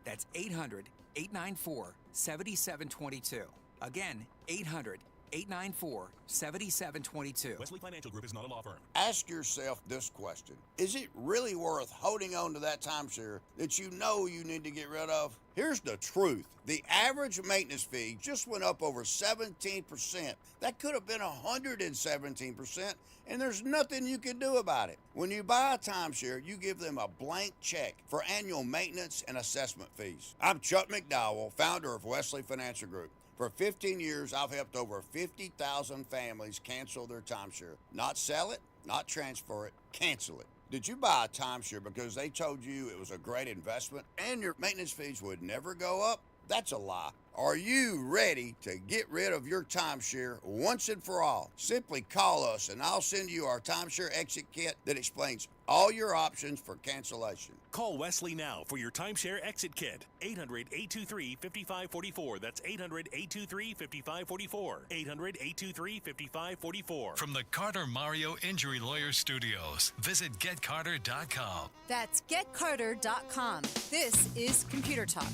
That's 800-894-7722. Again, 800-894-7722. Wesley Financial Group is not a law firm. Ask yourself this question. Is it really worth holding on to that timeshare that you know you need to get rid of? Here's the truth. The average maintenance fee just went up over 17%. That could have been 117%, and there's nothing you can do about it. When you buy a timeshare, you give them a blank check for annual maintenance and assessment fees. I'm Chuck McDowell, founder of Wesley Financial Group. For 15 years, I've helped over 50,000 families cancel their timeshare. Not sell it, not transfer it, cancel it. Did you buy a timeshare because they told you it was a great investment and your maintenance fees would never go up? That's a lie. Are you ready to get rid of your timeshare once and for all? Simply call us and I'll send you our timeshare exit kit that explains all your options for cancellation. Call Wesley now for your timeshare exit kit. 800-823-5544. That's 800-823-5544. 800-823-5544. From the Carter Mario Injury Lawyer Studios, visit getcarter.com. That's getcarter.com. This is Computer Talk.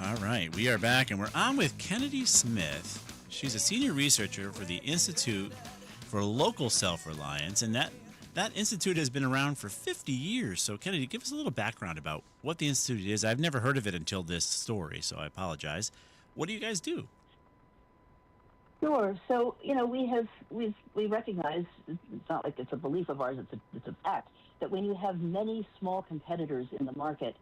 All right, we are back, and we're on with Kennedy Smith. She's a senior researcher for the Institute for Local Self-Reliance, and that institute has been around for 50 years. So, Kennedy, give us a little background about what the institute is. I've never heard of it until this story, so I apologize. What do you guys do? Sure. So, we recognize, it's not like it's a belief of ours, it's a fact, that when you have many small competitors in the market,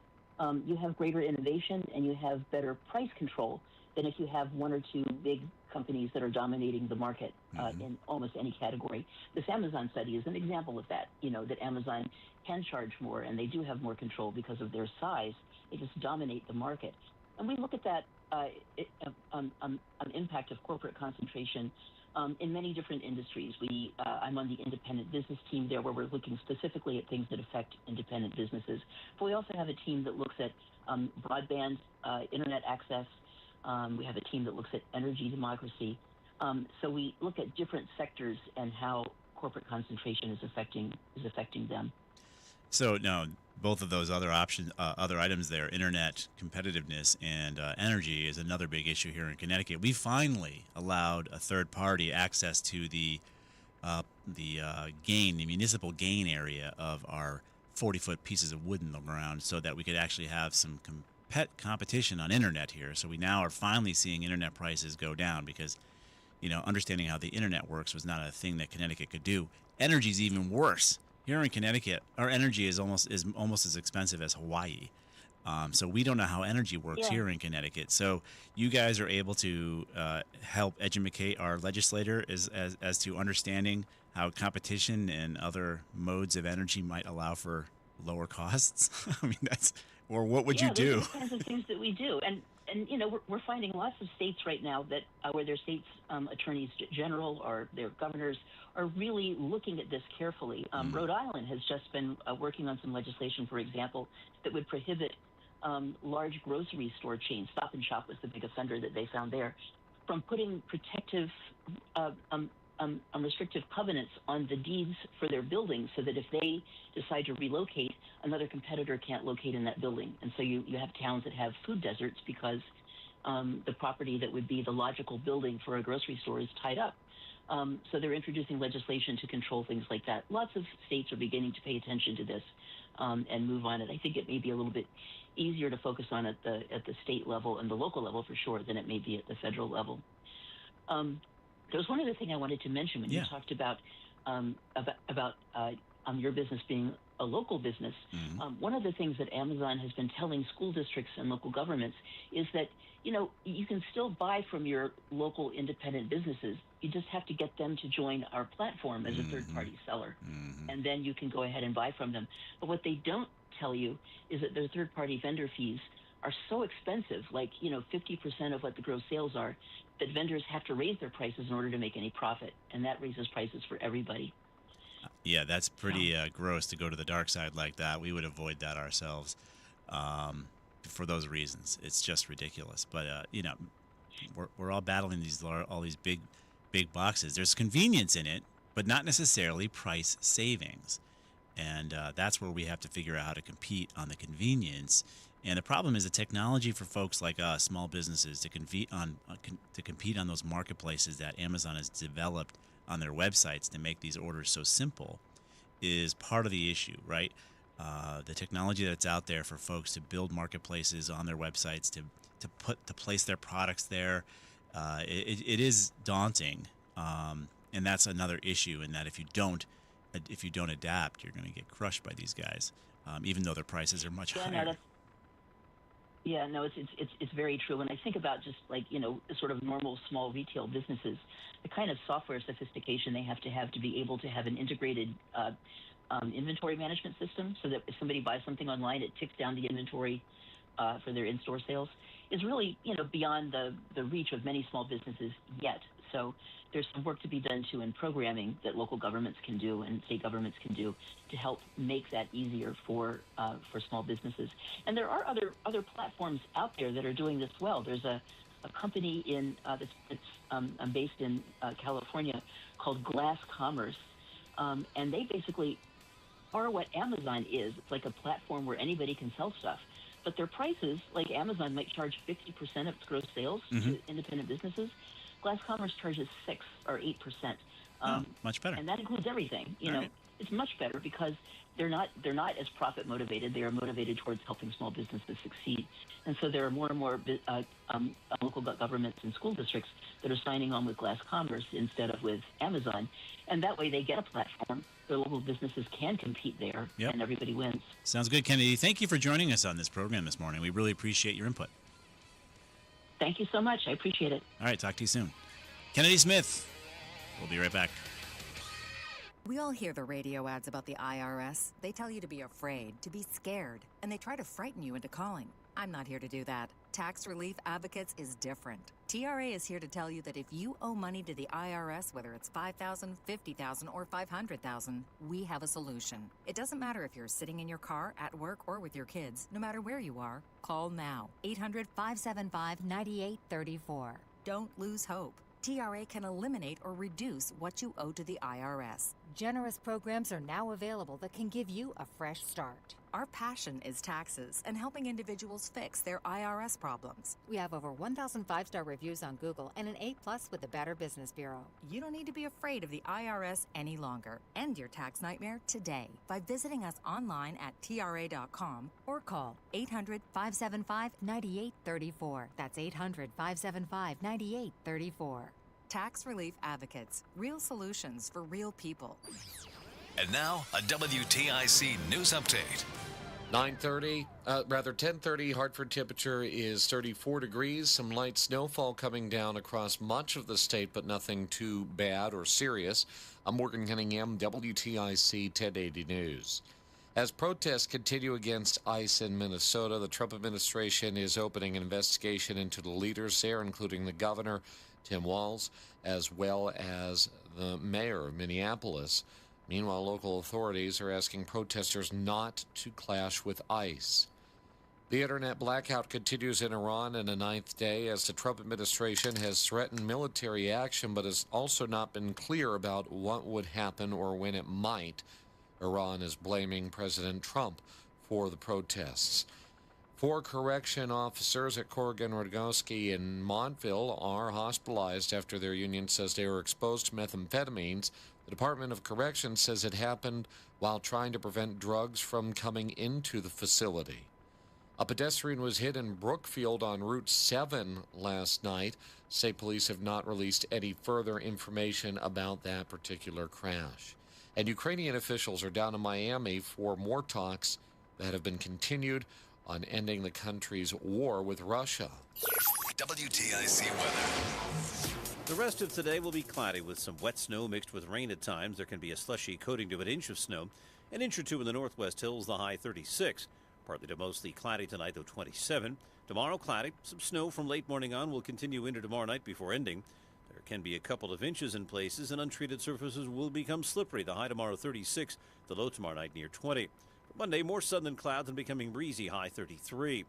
you have greater innovation and you have better price control than if you have one or two big companies that are dominating the market in almost any category. This Amazon study is an example of that, that Amazon can charge more and they do have more control because of their size. They just dominate the market. And we look at that impact of corporate concentration in many different industries. I'm on the independent business team there where we're looking specifically at things that affect independent businesses. But we also have a team that looks at broadband, internet access. We have a team that looks at energy democracy. So we look at different sectors and how corporate concentration is affecting them. So now, both of those other items there, internet competitiveness and energy, is another big issue here in Connecticut. We finally allowed a third party access to the municipal gain area of our 40-foot pieces of wood in the ground, so that we could actually have some competition on internet here. So we now are finally seeing internet prices go down because, understanding how the internet works was not a thing that Connecticut could do. Energy is even worse. Here in Connecticut, our energy is almost as expensive as Hawaii. So we don't know how energy works here in Connecticut. So you guys are able to help educate our legislator as to understanding how competition and other modes of energy might allow for lower costs. I mean, or what would you do? Those are the kinds of things that we do. And we're finding lots of states right now that where their states attorneys general or their governors are really looking at this carefully. Rhode Island has just been working on some legislation, for example, that would prohibit large grocery store chains. Stop and Shop was the big offender that they found there, from putting protective restrictive covenants on the deeds for their buildings so that if they decide to relocate, another competitor can't locate in that building. And so you have towns that have food deserts because the property that would be the logical building for a grocery store is tied up. So they're introducing legislation to control things like that. Lots of states are beginning to pay attention to this and move on it. I think it may be a little bit easier to focus on at the state level and the local level for sure than it may be at the federal level. There was one other thing I wanted to mention when you talked about your business being a local business. One of the things that Amazon has been telling school districts and local governments is that, you can still buy from your local independent businesses. You just have to get them to join our platform as a third-party seller, and then you can go ahead and buy from them. But what they don't tell you is that their third-party vendor fees are so expensive, like 50% of what the gross sales are, that vendors have to raise their prices in order to make any profit, and that raises prices for everybody. Yeah, that's pretty gross to go to the dark side like that. We would avoid that ourselves for those reasons. It's just ridiculous. But we're all battling all these big boxes. There's convenience in it, but not necessarily price savings. And that's where we have to figure out how to compete on the convenience. And the problem is the technology for folks like us, small businesses, to compete on those marketplaces that Amazon has developed on their websites to make these orders so simple is part of the issue, right? The technology that's out there for folks to build marketplaces on their websites, to place their products there, it is daunting, and that's another issue. In that if you don't adapt, you're going to get crushed by these guys, even though their prices are much higher. It's very true. When I think about just like, sort of normal small retail businesses, the kind of software sophistication they have to be able to have an integrated inventory management system so that if somebody buys something online, it ticks down the inventory for their in-store sales is really, beyond the reach of many small businesses yet. So there's some work to be done too in programming that local governments can do and state governments can do to help make that easier for small businesses. And there are other platforms out there that are doing this well. There's a company that's based in California called Glass Commerce, and they basically are what Amazon is. It's like a platform where anybody can sell stuff. But their prices, like Amazon might charge 50% of its gross sales to independent businesses. Glass Commerce charges 6 or 8%. Much better. And that includes everything. It's much better because they're not as profit motivated. They are motivated towards helping small businesses succeed. And so there are more and more local governments and school districts that are signing on with Glass Commerce instead of with Amazon. And that way they get a platform. Their local businesses can compete there, and everybody wins. Sounds good, Kennedy. Thank you for joining us on this program this morning. We really appreciate your input. Thank you so much. I appreciate it. All right, talk to you soon. Kennedy Smith. We'll be right back. We all hear the radio ads about the IRS. They tell you to be afraid, to be scared, and they try to frighten you into calling. I'm not here to do that. Tax Relief Advocates is different. TRA is here to tell you that if you owe money to the IRS, whether it's $5,000, $50,000, or $500,000, we have a solution. It doesn't matter if you're sitting in your car, at work, or with your kids. No matter where you are, call now. 800-575-9834. Don't lose hope. TRA can eliminate or reduce what you owe to the IRS. Generous programs are now available that can give you a fresh start. Our passion is taxes and helping individuals fix their IRS problems. We have over 1,000 5-star reviews on Google and an A+ with the Better Business Bureau. You don't need to be afraid of the IRS any longer. End your tax nightmare today by visiting us online at TRA.com or call 800-575-9834. That's 800-575-9834. Tax Relief Advocates. Real solutions for real people. And now, a WTIC news update. 10:30, Hartford temperature is 34 degrees. Some light snowfall coming down across much of the state, but nothing too bad or serious. I'm Morgan Cunningham, WTIC 1080 News. As protests continue against ICE in Minnesota, the Trump administration is opening an investigation into the leaders there, including the governor, Tim Walz, as well as the mayor of Minneapolis. Meanwhile, local authorities are asking protesters not to clash with ICE. The internet blackout continues in Iran in a ninth day as the Trump administration has threatened military action but has also not been clear about what would happen or when it might. Iran is blaming President Trump for the protests. 4 correction officers at Corrigan-Rogowski in Montville are hospitalized after their union says they were exposed to methamphetamines. The Department of Corrections says it happened while trying to prevent drugs from coming into the facility. A pedestrian was hit in Brookfield on Route 7 last night. State police have not released any further information about that particular crash. And Ukrainian officials are down in Miami for more talks that have been continued on ending the country's war with Russia. WTIC weather. The rest of today will be cloudy with some wet snow mixed with rain at times. There can be a slushy coating to an inch of snow. An inch or two in the northwest hills, the high 36. Partly to mostly cloudy tonight, though 27. Tomorrow, cloudy. Some snow from late morning on will continue into tomorrow night before ending. There can be a couple of inches in places, and untreated surfaces will become slippery. The high tomorrow 36, the low tomorrow night near 20. Monday, more sun and clouds and becoming breezy, high 33.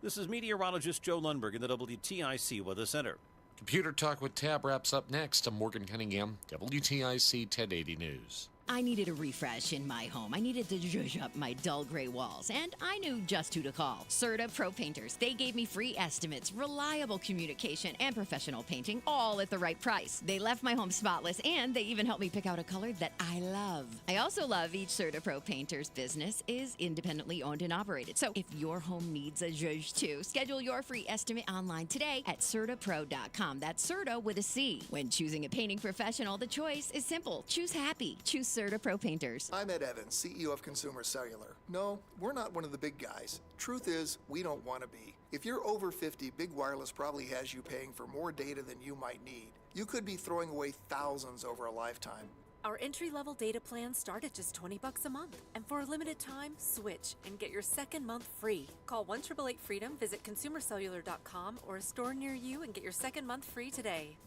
This is meteorologist Joe Lundberg in the WTIC Weather Center. Computer Talk with Tab wraps up next. I'm Morgan Cunningham, WTIC 1080 News. I needed a refresh in my home. I needed to zhuzh up my dull gray walls, and I knew just who to call. Serta Pro Painters. They gave me free estimates, reliable communication, and professional painting, all at the right price. They left my home spotless, and they even helped me pick out a color that I love. I also love each Serta Pro Painters business is independently owned and operated. So if your home needs a zhuzh too, schedule your free estimate online today at CertaPro.com. That's Serta with a C. When choosing a painting professional, the choice is simple. Choose happy. Choose Serta Pro Painters. I'm Ed Evans, CEO of Consumer Cellular. No, we're not one of the big guys. Truth is, we don't want to be. If you're over 50, Big Wireless probably has you paying for more data than you might need. You could be throwing away thousands over a lifetime. Our entry-level data plans start at just $20 a month. And for a limited time, switch and get your second month free. Call 1-888-FREEDOM, visit consumercellular.com or a store near you and get your second month free today.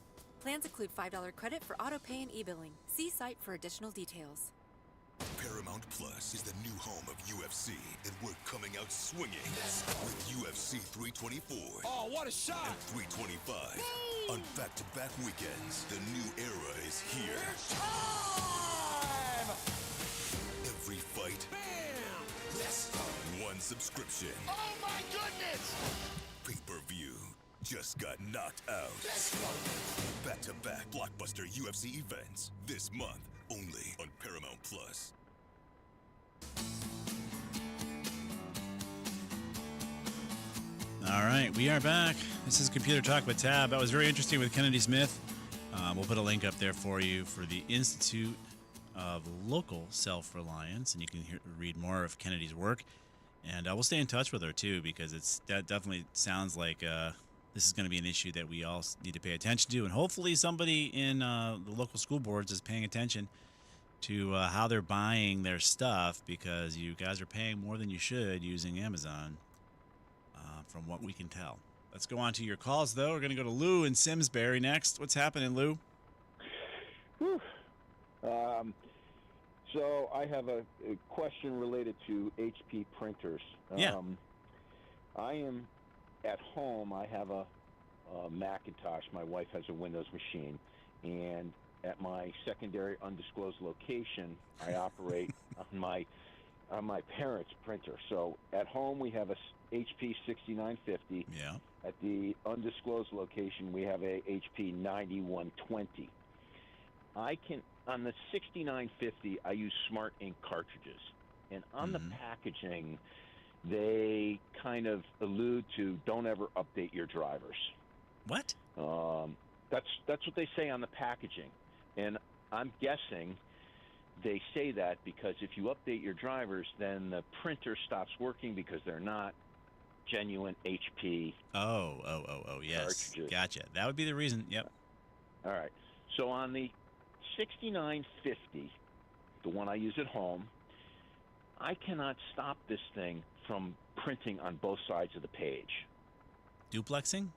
Plans include $5 credit for auto pay and e-billing. See site for additional details. Paramount Plus is the new home of UFC, and we're coming out swinging with UFC 324. Oh, what a shot! And 325 on back-to-back weekends. The new era is here. It's time! Every fight. Bam! Yes. One subscription. Oh my goodness! Pay-per-view just got knocked out. Back-to-back blockbuster UFC events this month only on Paramount Plus. All right, we are back. This is Computer Talk with Tab. That was very interesting with Kennedy Smith. We'll put a link up there for you for the Institute of Local Self-Reliance, and you can read more of Kennedy's work. And we'll stay in touch with her, too, because that definitely sounds like this is going to be an issue that we all need to pay attention to. And hopefully somebody in the local school boards is paying attention to how they're buying their stuff, because you guys are paying more than you should using Amazon, from what we can tell. Let's go on to your calls, though. We're going to go to Lou in Simsbury next. What's happening, Lou? Whew. So I have a question related to HP printers. Yeah. I am at home. I have a Macintosh. My wife has a Windows machine, and at my secondary undisclosed location, I operate on my parents' printer. So at home we have a HP 6950. Yeah. At the undisclosed location we have a HP 9120. On the 6950 I use Smart Ink cartridges, and on the packaging they kind of allude to don't ever update your drivers. What? That's what they say on the packaging, and I'm guessing they say that because if you update your drivers, then the printer stops working because they're not genuine HP. Oh, yes. Cartridges. Gotcha. That would be the reason. Yep. All right. So on the 6950, the one I use at home, I cannot stop this thing from printing on both sides of the page. Duplexing?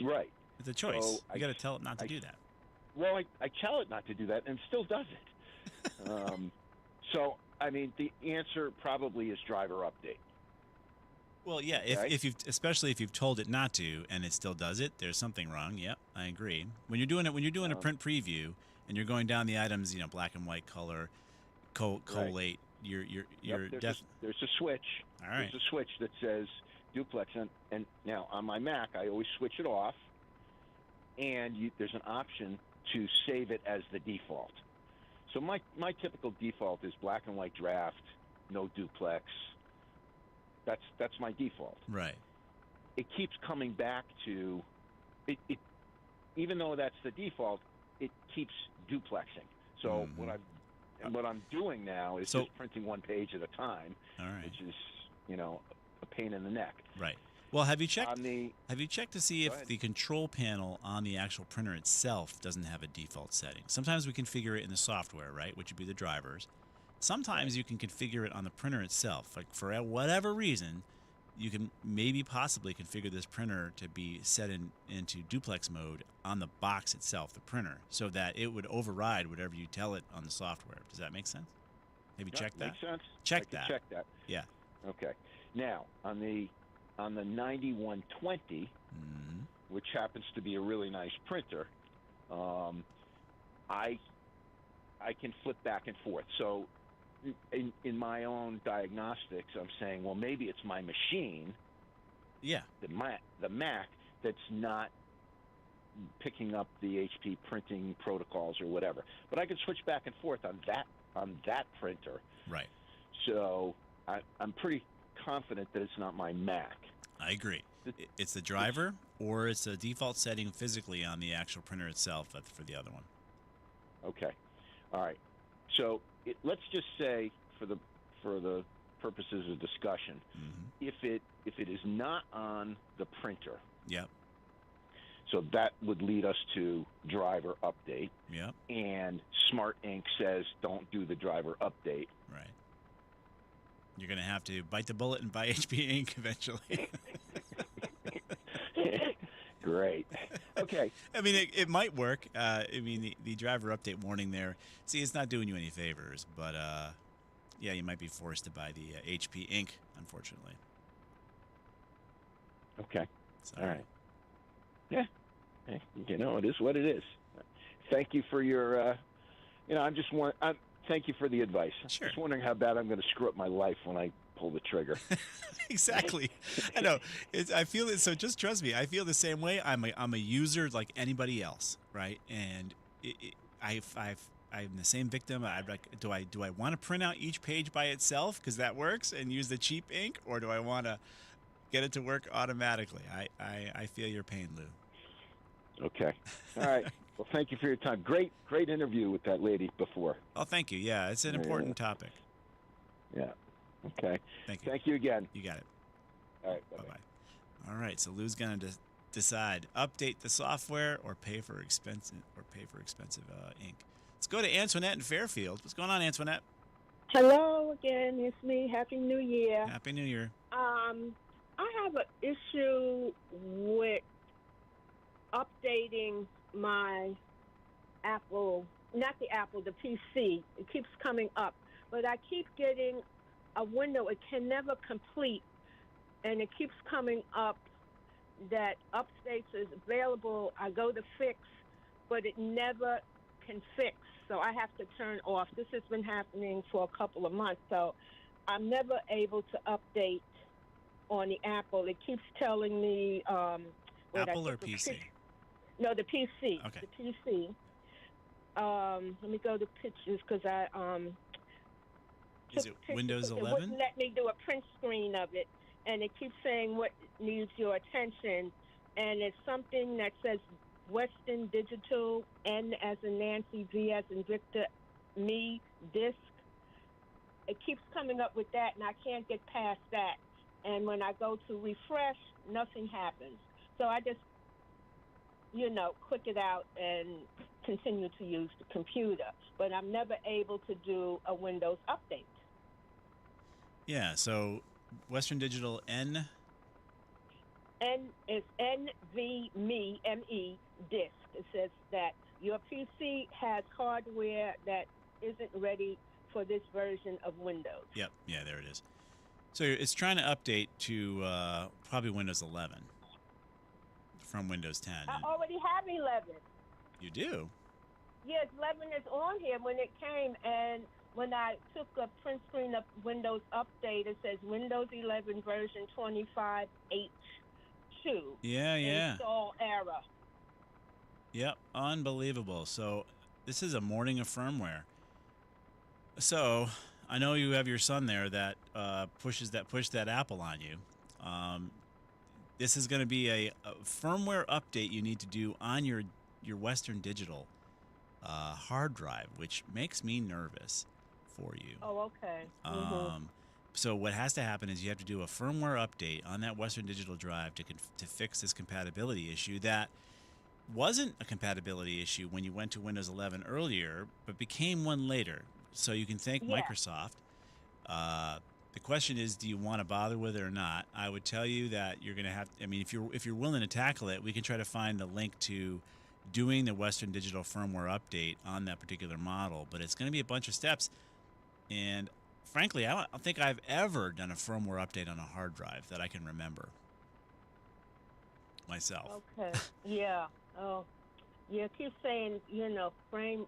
Right. It's a choice. So you got to tell it not to do that. Well, I tell it not to do that, and it still does it. So, I mean, the answer probably is driver update. Well, yeah, Okay? especially if you've told it not to and it still does it, there's something wrong. Yep, I agree. When you're doing a print preview and you're going down the items, black and white, color, collate, you're there's a switch. All right. There's a switch that says duplex, and now on my Mac I always switch it off, and there's an option to save it as the default. So my typical default is black and white draft, no duplex. That's my default. Right. It keeps coming back to it. Even though that's the default, it keeps duplexing. So what I'm doing now is just printing one page at a time, which is a pain in the neck. Right. Well, have you checked to see if the control panel on the actual printer itself doesn't have a default setting? Sometimes we configure it in the software, right, which would be the drivers. Sometimes you can configure it on the printer itself. Like for whatever reason, you can possibly configure this printer to be set into duplex mode on the box itself, the printer, so that it would override whatever you tell it on the software. Does that make sense? Maybe check that. Makes sense. Check that. Check that. Yeah. Okay. Now on the 9120, which happens to be a really nice printer, I can flip back and forth. So in my own diagnostics, I'm saying, well, maybe it's my machine, the Mac, that's not picking up the HP printing protocols or whatever. But I can switch back and forth on that printer. Right. So I'm pretty confident that it's not my Mac. I agree. It's the driver, or it's a default setting physically on the actual printer itself for the other one. Okay. All right. So let's just say, for the purposes of discussion, if it is not on the printer. Yep. So that would lead us to driver update. Yep. And Smart Ink says don't do the driver update. Right. You're going to have to bite the bullet and buy HP Ink eventually. Great. Okay. I mean, it might work. The driver update warning there. See, it's not doing you any favors, but yeah, you might be forced to buy the HP Ink, unfortunately. Okay. Sorry. All right. Yeah. Hey, it is what it is. Thank you for your. Thank you for the advice. Sure. Just wondering how bad I'm going to screw up my life when I pull the trigger. Exactly. I know. I feel it. So just trust me. I feel the same way. I'm a user like anybody else, right? And I'm the same victim. Do I want to print out each page by itself because that works and use the cheap ink, or do I want to get it to work automatically? I feel your pain, Lou. Okay. All right. Well, thank you for your time. Great interview with that lady before. Oh, thank you. Yeah, it's an important topic. Yeah. Okay. Thank you. Thank you again. You got it. All right. Bye-bye. All right. So Lou's gonna decide: update the software or pay for expensive ink. Let's go to Antoinette in Fairfield. What's going on, Antoinette? Hello again. It's me. Happy New Year. Happy New Year. I have an issue with updating my Apple, not the Apple, the PC. It keeps coming up, but I keep getting a window. It can never complete, and it keeps coming up that updates is available. I go to fix, but it never can fix, so I have to turn off. This has been happening for a couple of months, so I'm never able to update on the Apple. It keeps telling me Apple or PC? No, the PC. Okay. The PC. Let me go to pictures because I Is it Windows 11? It wouldn't let me do a print screen of it, and it keeps saying what needs your attention, and it's something that says Western Digital, N as in Nancy, V as in Victor, me, disc. It keeps coming up with that, and I can't get past that. And when I go to refresh, nothing happens. So I just, click it out and continue to use the computer. But I'm never able to do a Windows update. Yeah, so Western Digital N? N is NV, me, M-E, disc. It says that your PC has hardware that isn't ready for this version of Windows. Yep, yeah, there it is. So it's trying to update to probably Windows 11 from Windows 10. I already have 11. You do? Yes, 11 is on here when it came, and when I took a print screen of Windows Update, it says Windows 11 version 25H2. Yeah. Install error. Yep, unbelievable. So this is a morning of firmware. So I know you have your son there that pushed that Apple on you. This is going to be a firmware update you need to do on your Western Digital hard drive, which makes me nervous for you. Oh, okay. So what has to happen is you have to do a firmware update on that Western Digital drive to fix this compatibility issue that wasn't a compatibility issue when you went to Windows 11 earlier, but became one later. So you can thank Microsoft. The question is, do you want to bother with it or not? I would tell you that you're going to have. I mean, if you're willing to tackle it, we can try to find the link to doing the Western Digital firmware update on that particular model. But it's going to be a bunch of steps, and frankly, I don't think I've ever done a firmware update on a hard drive that I can remember myself. Okay. Yeah. Oh, yeah. Keep saying, frame,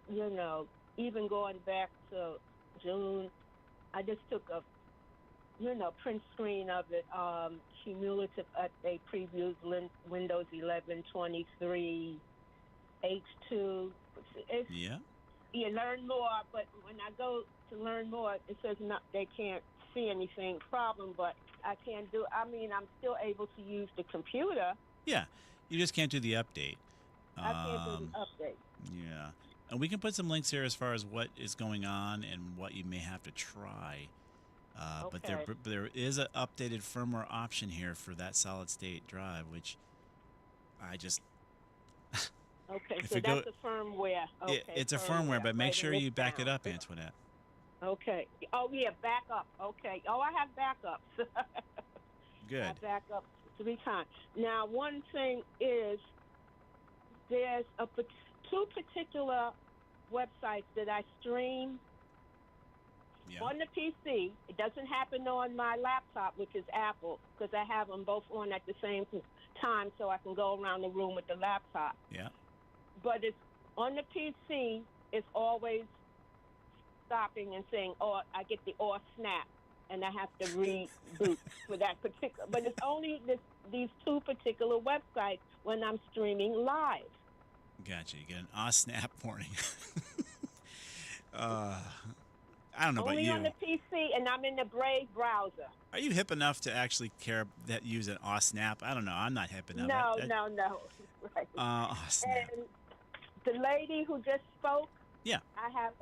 even going back to June, I just took a, print screen of it, cumulative update previews, Windows 11, 23, H2. Yeah. You learn more, but when I go to learn more, it says they can't see anything problem, but I can't do. I mean, I'm still able to use the computer. Yeah, you just can't do the update. I can't do the update. Yeah, and we can put some links here as far as what is going on and what you may have to try. But there is an updated firmware option here for that solid state drive, which I just. Okay, so that's a firmware. Okay, it's a firmware, but make sure you back it up, Antoinette. Okay. Oh, yeah, back up. Okay. Oh, I have backups. Good. I back up 3 times. Now, one thing is there's two particular websites that I stream on the PC. It doesn't happen on my laptop, which is Apple, because I have them both on at the same time so I can go around the room with the laptop. Yeah. But it's on the PC, it's always stopping and saying, "Oh, I get the snap," and I have to reboot for that particular. But it's only these 2 particular websites when I'm streaming live. Gotcha. You get an snap warning. I don't know only about you. Only on the PC, and I'm in the Brave browser. Are you hip enough to actually use an snap? I don't know. I'm not hip enough. No. Right. Snap. And the lady who just spoke. Yeah. I have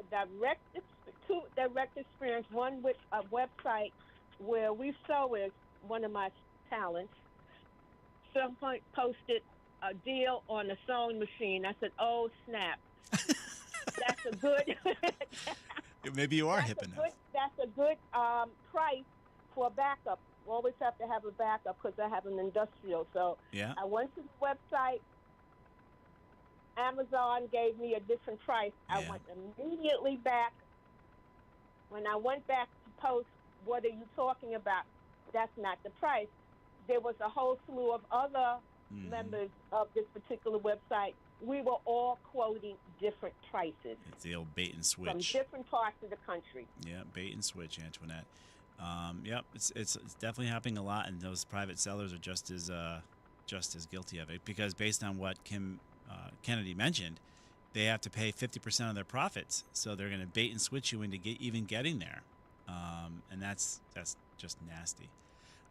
two direct experience. One with a website where we sew is one of my talents. Someone posted a deal on a sewing machine. I said, "Oh snap!" That's a good. Maybe you are hip enough. That's a good price for a backup. You always have to have a backup because I have an industrial. So I went to the website. Amazon gave me a different price. I went immediately back. When I went back to post, what are you talking about? That's not the price. There was a whole slew of other members of this particular website. We were all quoting different prices. It's the old bait and switch. From different parts of the country. Yeah, bait and switch, Antoinette. It's definitely happening a lot, and those private sellers are just as guilty of it, because based on what Kim Kennedy mentioned, they have to pay 50% of their profits, so they're going to bait and switch you into getting there, and that's just nasty.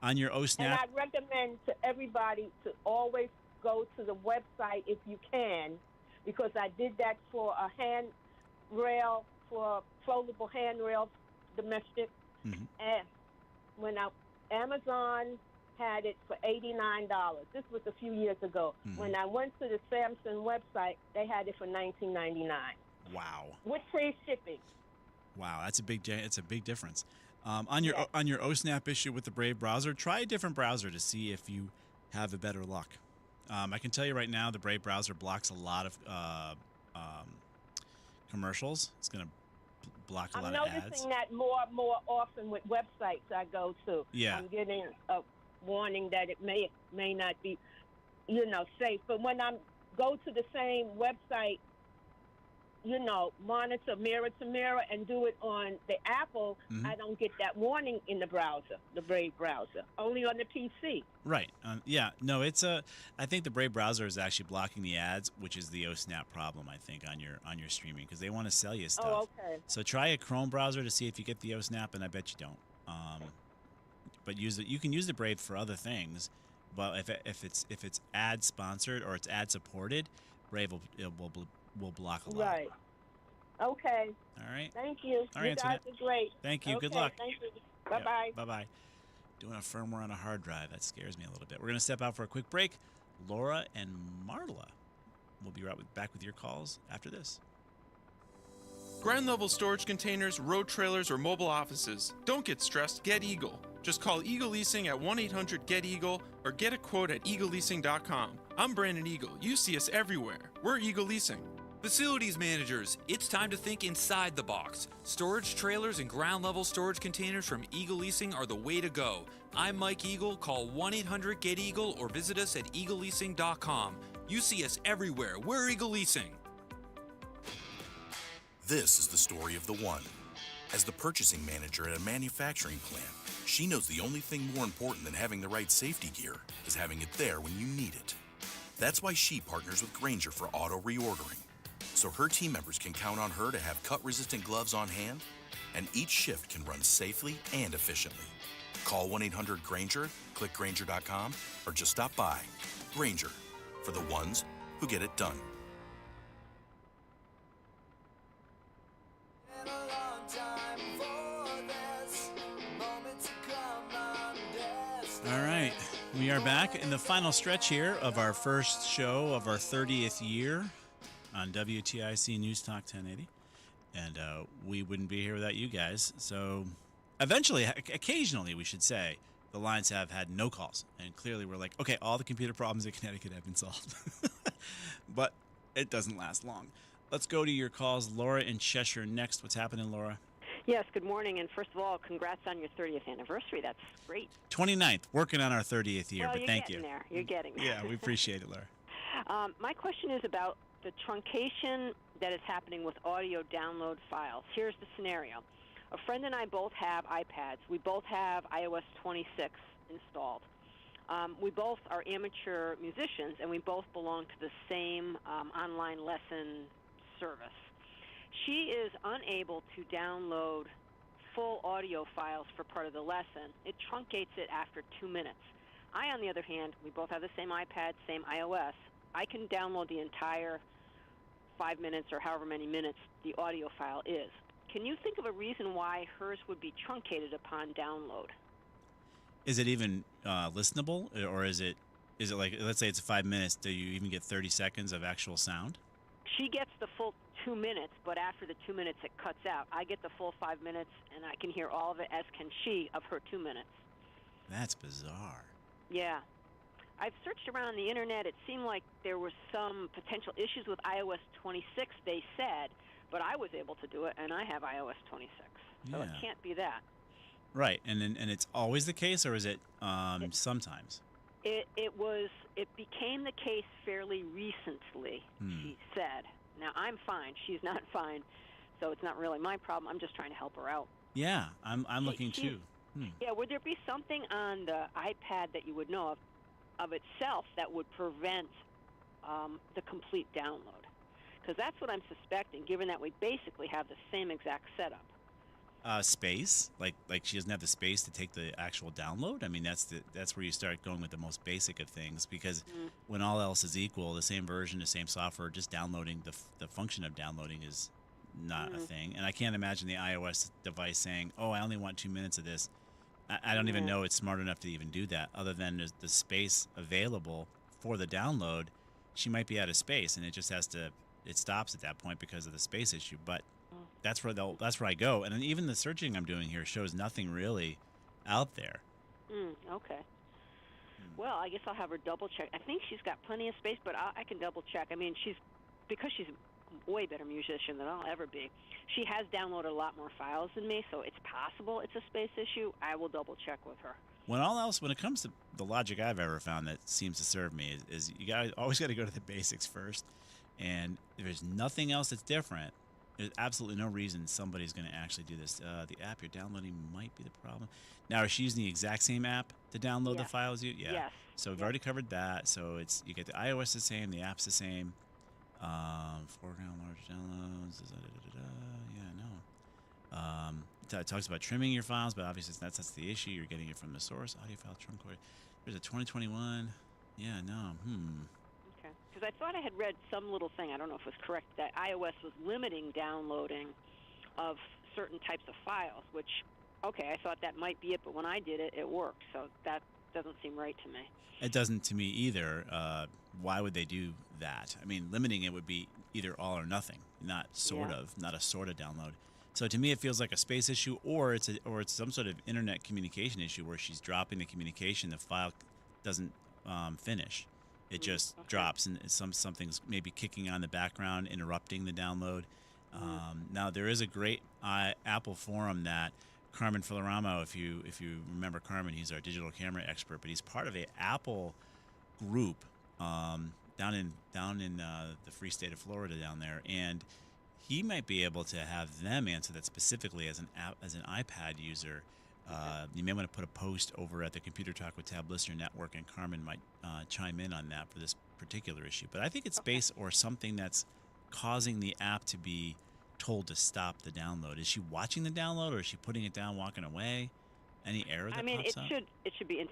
On your OSNAP, and I recommend to everybody to always go to the website if you can, because I did that for a handrail, for a foldable handrail, domestic, and when Amazon had it for $89. This was a few years ago. When I went to the Samsung website, they had it for $19.99. Wow. With free shipping. Wow, it's a big difference. On your OSNAP issue with the Brave browser, try a different browser to see if you have a better luck. I can tell you right now, the Brave browser blocks a lot of commercials. It's going to block a I'm lot of ads. noticing that more often with websites I go to. Yeah. I'm getting a warning that it may not be, safe. But when I go to the same website, monitor mirror to mirror and do it on the Apple, I don't get that warning in the browser, the Brave browser, only on the PC. Right. Yeah. No, I think the Brave browser is actually blocking the ads, which is the OSNAP problem, I think, on your streaming, because they want to sell you stuff. Oh, okay. So try a Chrome browser to see if you get the OSNAP, and I bet you don't. But you can use the Brave for other things, but if it's ad sponsored or it's ad supported, Brave will block a lot. Right. Okay. All right. Thank you. All right, You guys are great. Thank you. Okay, Good luck. Thank you. Bye-bye. Bye-bye. Doing a firmware on a hard drive. That scares me a little bit. We're going to step out for a quick break. Laura and Marla will be back with your calls after this. Ground level storage containers, road trailers, or mobile offices. Don't get stressed. Get Eagle. Just call Eagle Leasing at 1-800-GET-EAGLE or get a quote at eagleleasing.com. I'm Brandon Eagle. You see us everywhere. We're Eagle Leasing. Facilities managers, it's time to think inside the box. Storage trailers and ground-level storage containers from Eagle Leasing are the way to go. I'm Mike Eagle. Call 1-800-GET-EAGLE or visit us at eagleleasing.com. You see us everywhere. We're Eagle Leasing. This is the story of the one. As the purchasing manager at a manufacturing plant, she knows the only thing more important than having the right safety gear is having it there when you need it. That's why she partners with Grainger for auto reordering, so her team members can count on her to have cut-resistant gloves on hand, and each shift can run safely and efficiently. Call 1-800-GRAINGER, click Grainger.com, or just stop by. Grainger, for the ones who get it done. All right. We are back in the final stretch here of our first show of our 30th year on WTIC News Talk 1080. And we wouldn't be here without you guys. So eventually, occasionally, we should say, the lines have had no calls. And clearly we're like, okay, all the computer problems in Connecticut have been solved. But it doesn't last long. Let's go to your calls. Laura in Cheshire next. What's happening, Laura? Yes, good morning. And first of all, congrats on your 30th anniversary. That's great. 29th, working on our 30th year, Well, but thank you. You're getting there. Yeah, we appreciate it, Laura. My question is about the truncation that is happening with audio download files. Here's the scenario. A friend and I both have iPads. We both have iOS 26 installed. We both are amateur musicians, and we both belong to the same online lesson service. She is unable to download full audio files for part of the lesson. It truncates it after 2 minutes. I, on the other hand, we both have the same iPad, same iOS. I can download the entire 5 minutes or however many minutes the audio file is. Can you think of a reason why hers would be truncated upon download? Is it even listenable, or is it like, let's say it's 5 minutes, do you even get 30 seconds of actual sound? She gets the full 2 minutes, but after the 2 minutes it cuts out. I get the full 5 minutes, and I can hear all of it, as can she, of her 2 minutes. That's bizarre. Yeah. I've searched around on the internet. It seemed like there were some potential issues with iOS 26, they said, but I was able to do it, and I have iOS 26. So it Yeah. can't be that. Right, and it's always the case, or is it sometimes? It became the case fairly recently, she said. Now, I'm fine. She's not fine, so it's not really my problem. I'm just trying to help her out. Yeah, I'm looking too. Yeah, would there be something on the iPad that you would know of itself that would prevent the complete download? Because that's what I'm suspecting, given that we basically have the same exact setup. Space, like she doesn't have the space to take the actual download. I mean, that's where you start going with the most basic of things, because when all else is equal, the same version, the same software, just downloading the function of downloading is not a thing. And I can't imagine the iOS device saying, "Oh, I only want 2 minutes of this." I don't even know it's smart enough to even do that. Other than there's the space available for the download, she might be out of space, and it just it stops at that point because of the space issue. But that's where I go, and then even the searching I'm doing here shows nothing really out there. Okay. Well, I guess I'll have her double check. I think she's got plenty of space, but I can double check. I mean, because she's way better musician than I'll ever be. She has downloaded a lot more files than me, so it's possible it's a space issue. I will double check with her. When it comes to the logic I've ever found that seems to serve me is you always got to go to the basics first, and if there's nothing else that's different, there's absolutely no reason somebody's going to actually do this. The app you're downloading might be the problem. Now, is she using the exact same app to download the files? Yeah. Yes. So we've already covered that. So you get the iOS the same, the app's the same. Foreground large downloads. It talks about trimming your files, but obviously that's the issue. You're getting it from the source. Audio file truncated. There's a 2021. Yeah, no. Okay. Because I thought I had read some little thing, I don't know if it was correct, that iOS was limiting downloading of certain types of files, which, okay, I thought that might be it, but when I did it, it worked. So that doesn't seem right to me. It doesn't to me either. Why would they do that? I mean, limiting it would be either all or nothing, not a sort of download. So to me, it feels like a space issue, or it's some sort of internet communication issue where she's dropping the communication, the file doesn't finish, it just drops, and something's maybe kicking on in the background, interrupting the download. Now there is a great Apple forum that Carmen Filaramo, if you remember Carmen, he's our digital camera expert, but he's part of a Apple group down in the free state of Florida down there, and he might be able to have them answer that specifically as an iPad user. You may want to put a post over at the Computer Talk with Tab Listener Network, and Carmen might chime in on that for this particular issue. But I think it's space or something that's causing the app to be told to stop the download. Is she watching the download, or is she putting it down, walking away? Any error that pops up? It should be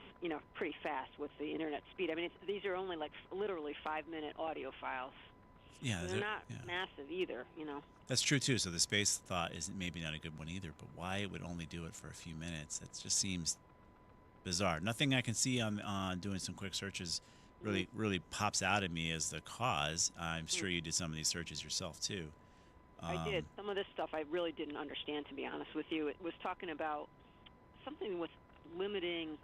pretty fast with the internet speed. I mean, these are only like literally 5-minute audio files. Yeah, they're not massive either. That's true too. So the space thought is maybe not a good one either. But why it would only do it for a few minutes? That just seems bizarre. Nothing I can see on doing some quick searches really pops out at me as the cause. I'm sure you did some of these searches yourself too. I did. Some of this stuff I really didn't understand, to be honest with you. It was talking about something with limiting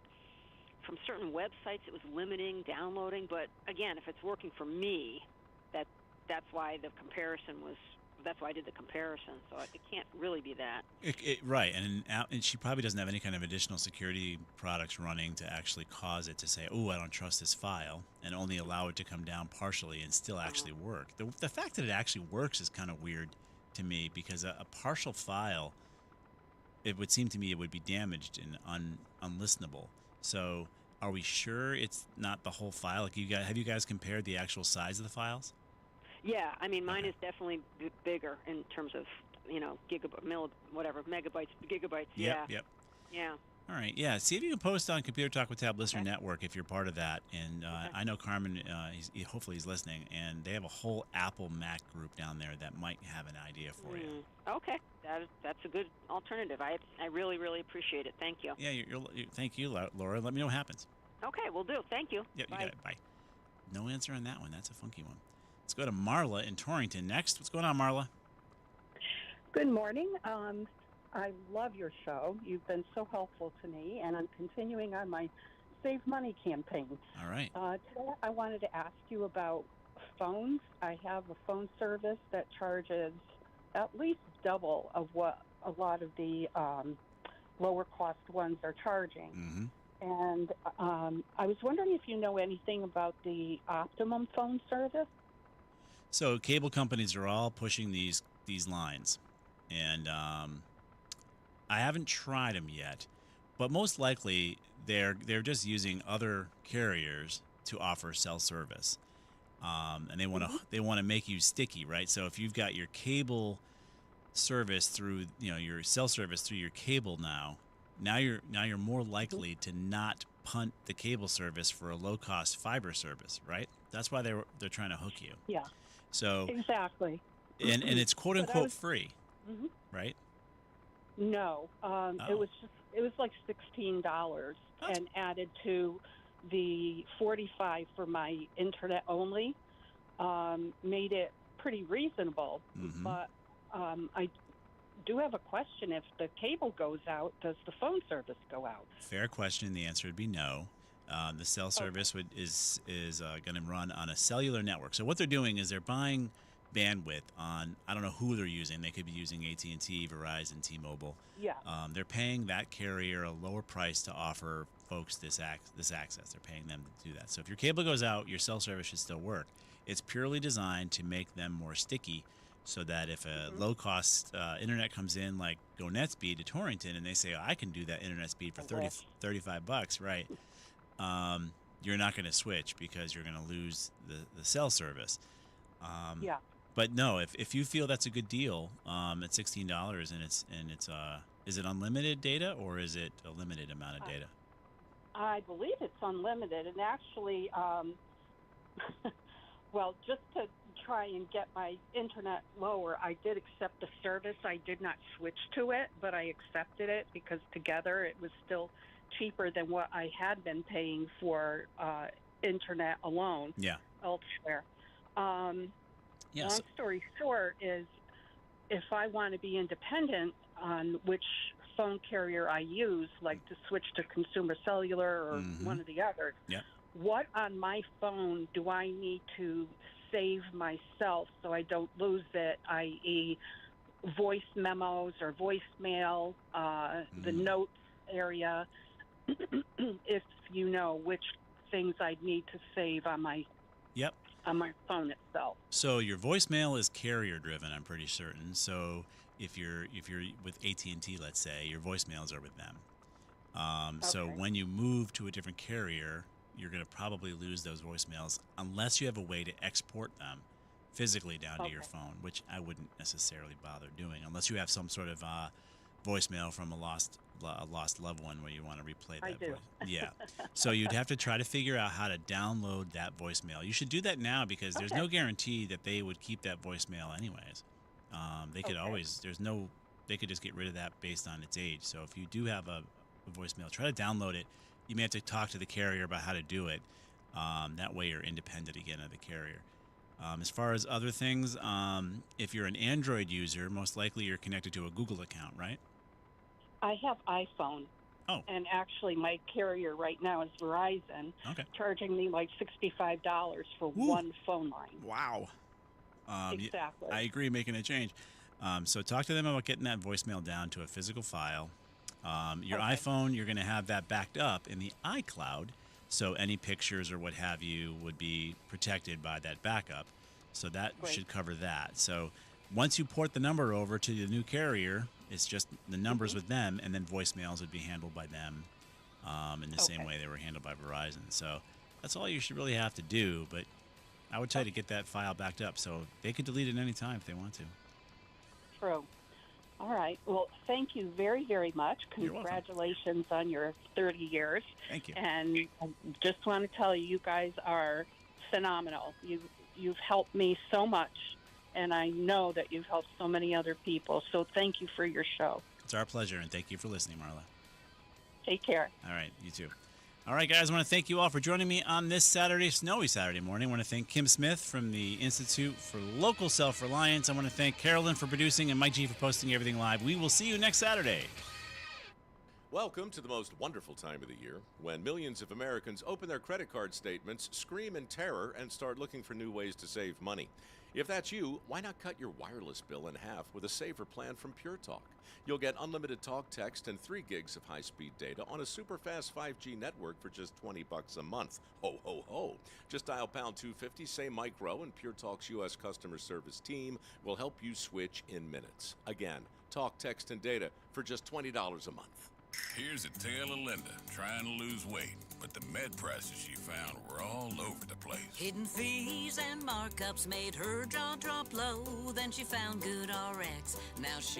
from certain websites. It was limiting downloading. But again, if it's working for me, that's why the comparison was. That's why I did the comparison. So it can't really be that. Right, and she probably doesn't have any kind of additional security products running to actually cause it to say, "Oh, I don't trust this file," and only allow it to come down partially and still actually work. The fact that it actually works is kind of weird to me, because a partial file, it would seem to me it would be damaged and unlistenable. So are we sure it's not the whole file? Like, have you guys compared the actual size of the files? Yeah, I mean, mine is definitely bigger in terms of, megabytes, gigabytes. Yep. Yeah. All right, yeah. See if you can post on Computer Talk with Tab Listener Network if you're part of that. And I know Carmen, hopefully he's listening, and they have a whole Apple Mac group down there that might have an idea for you. Okay, that's a good alternative. I really, really appreciate it. Thank you. Yeah, thank you, Laura. Let me know what happens. Okay, will do. Thank you. Yep, Bye. You got it. Bye. No answer on that one. That's a funky one. Let's go to Marla in Torrington next. What's going on, Marla? Good morning. I love your show. You've been so helpful to me, and I'm continuing on my Save Money campaign. All right. Today I wanted to ask you about phones. I have a phone service that charges at least double of what a lot of the lower cost ones are charging. Mm-hmm. And I was wondering if you know anything about the Optimum phone service. So cable companies are all pushing these lines, and I haven't tried them yet, but most likely they're just using other carriers to offer cell service, and they want to make you sticky, right? So if you've got your cable service through your cell service through your cable now you're more likely to not punt the cable service for a low cost fiber service, right? That's why they're trying to hook you. Yeah. So exactly. And it's quote unquote free, right? No, it was like $16 and added to the $45 for my internet only, made it pretty reasonable. Mm-hmm. But I do have a question. If the cable goes out, does the phone service go out? Fair question. The answer would be no. The cell service is going to run on a cellular network. So what they're doing is they're buying bandwidth on, I don't know who they're using. They could be using AT&T, Verizon, T-Mobile. Yeah. They're paying that carrier a lower price to offer folks this access. They're paying them to do that. So if your cable goes out, your cell service should still work. It's purely designed to make them more sticky, so that if a low-cost internet comes in, like GoNetspeed to Torrington, and they say, I can do that internet speed for $35, right? You're not going to switch because you're going to lose the cell service. Yeah. But no, if you feel that's a good deal, at $16 and it's is it unlimited data or is it a limited amount of data? I believe it's unlimited, and actually, well, just to try and get my internet lower, I did accept the service. I did not switch to it, but I accepted it because together it was still cheaper than what I had been paying for internet alone elsewhere. Long story short is, if I want to be independent on which phone carrier I use, like to switch to Consumer Cellular or one of the others, what on my phone do I need to save myself so I don't lose it, i.e. voice memos or voicemail, the notes area, if you know which things I'd need to save on my on my phone itself. So your voicemail is carrier driven, I'm pretty certain. So if you're with AT&T, let's say, your voicemails are with them. So when you move to a different carrier, you're going to probably lose those voicemails unless you have a way to export them physically down to your phone, which I wouldn't necessarily bother doing unless you have some sort of voicemail from a lost loved one where you want to replay that voice. Yeah. So you'd have to try to figure out how to download that voicemail. You should do that now because there's no guarantee that they would keep that voicemail anyways. They could always, they could just get rid of that based on its age. So if you do have a voicemail, try to download it. You may have to talk to the carrier about how to do it. That way you're independent again of the carrier. As far as other things, if you're an Android user, most likely you're connected to a Google account, right? I have iPhone. Oh. And actually my carrier right now is Verizon, charging me like $65 for one phone line. Wow. Exactly. I agree, making a change. So talk to them about getting that voicemail down to a physical file. Your iPhone, you're going to have that backed up in the iCloud, so any pictures or what have you would be protected by that backup. So that should cover that. So once you port the number over to the new carrier, it's just the numbers with them, and then voicemails would be handled by them in the same way they were handled by Verizon. So that's all you should really have to do, but I would try to get that file backed up so they could delete it any time if they want to. True. All right. Well, thank you very, very much. Congratulations on your 30 years. Thank you. And I just want to tell you, you guys are phenomenal. You've helped me so much, and I know that you've helped so many other people. So thank you for your show. It's our pleasure, and thank you for listening, Marla. Take care. All right. You too. All right, guys, I want to thank you all for joining me on this Saturday, snowy Saturday morning. I want to thank Kim Smith from the Institute for Local Self-Reliance. I want to thank Carolyn for producing and Mike G for posting everything live. We will see you next Saturday. Welcome to the most wonderful time of the year, when millions of Americans open their credit card statements, scream in terror, and start looking for new ways to save money. If that's you, why not cut your wireless bill in half with a saver plan from Pure Talk? You'll get unlimited talk, text, and 3 gigs of high-speed data on a super-fast 5G network for just $20 a month. Ho, ho, ho. Just dial pound 250, say micro, and Pure Talk's U.S. customer service team will help you switch in minutes. Again, talk, text, and data for just $20 a month. Here's a tale of Linda trying to lose weight, but the med prices she found were all over the place. Hidden fees and markups made her jaw drop low. Then she found Good RX. Now she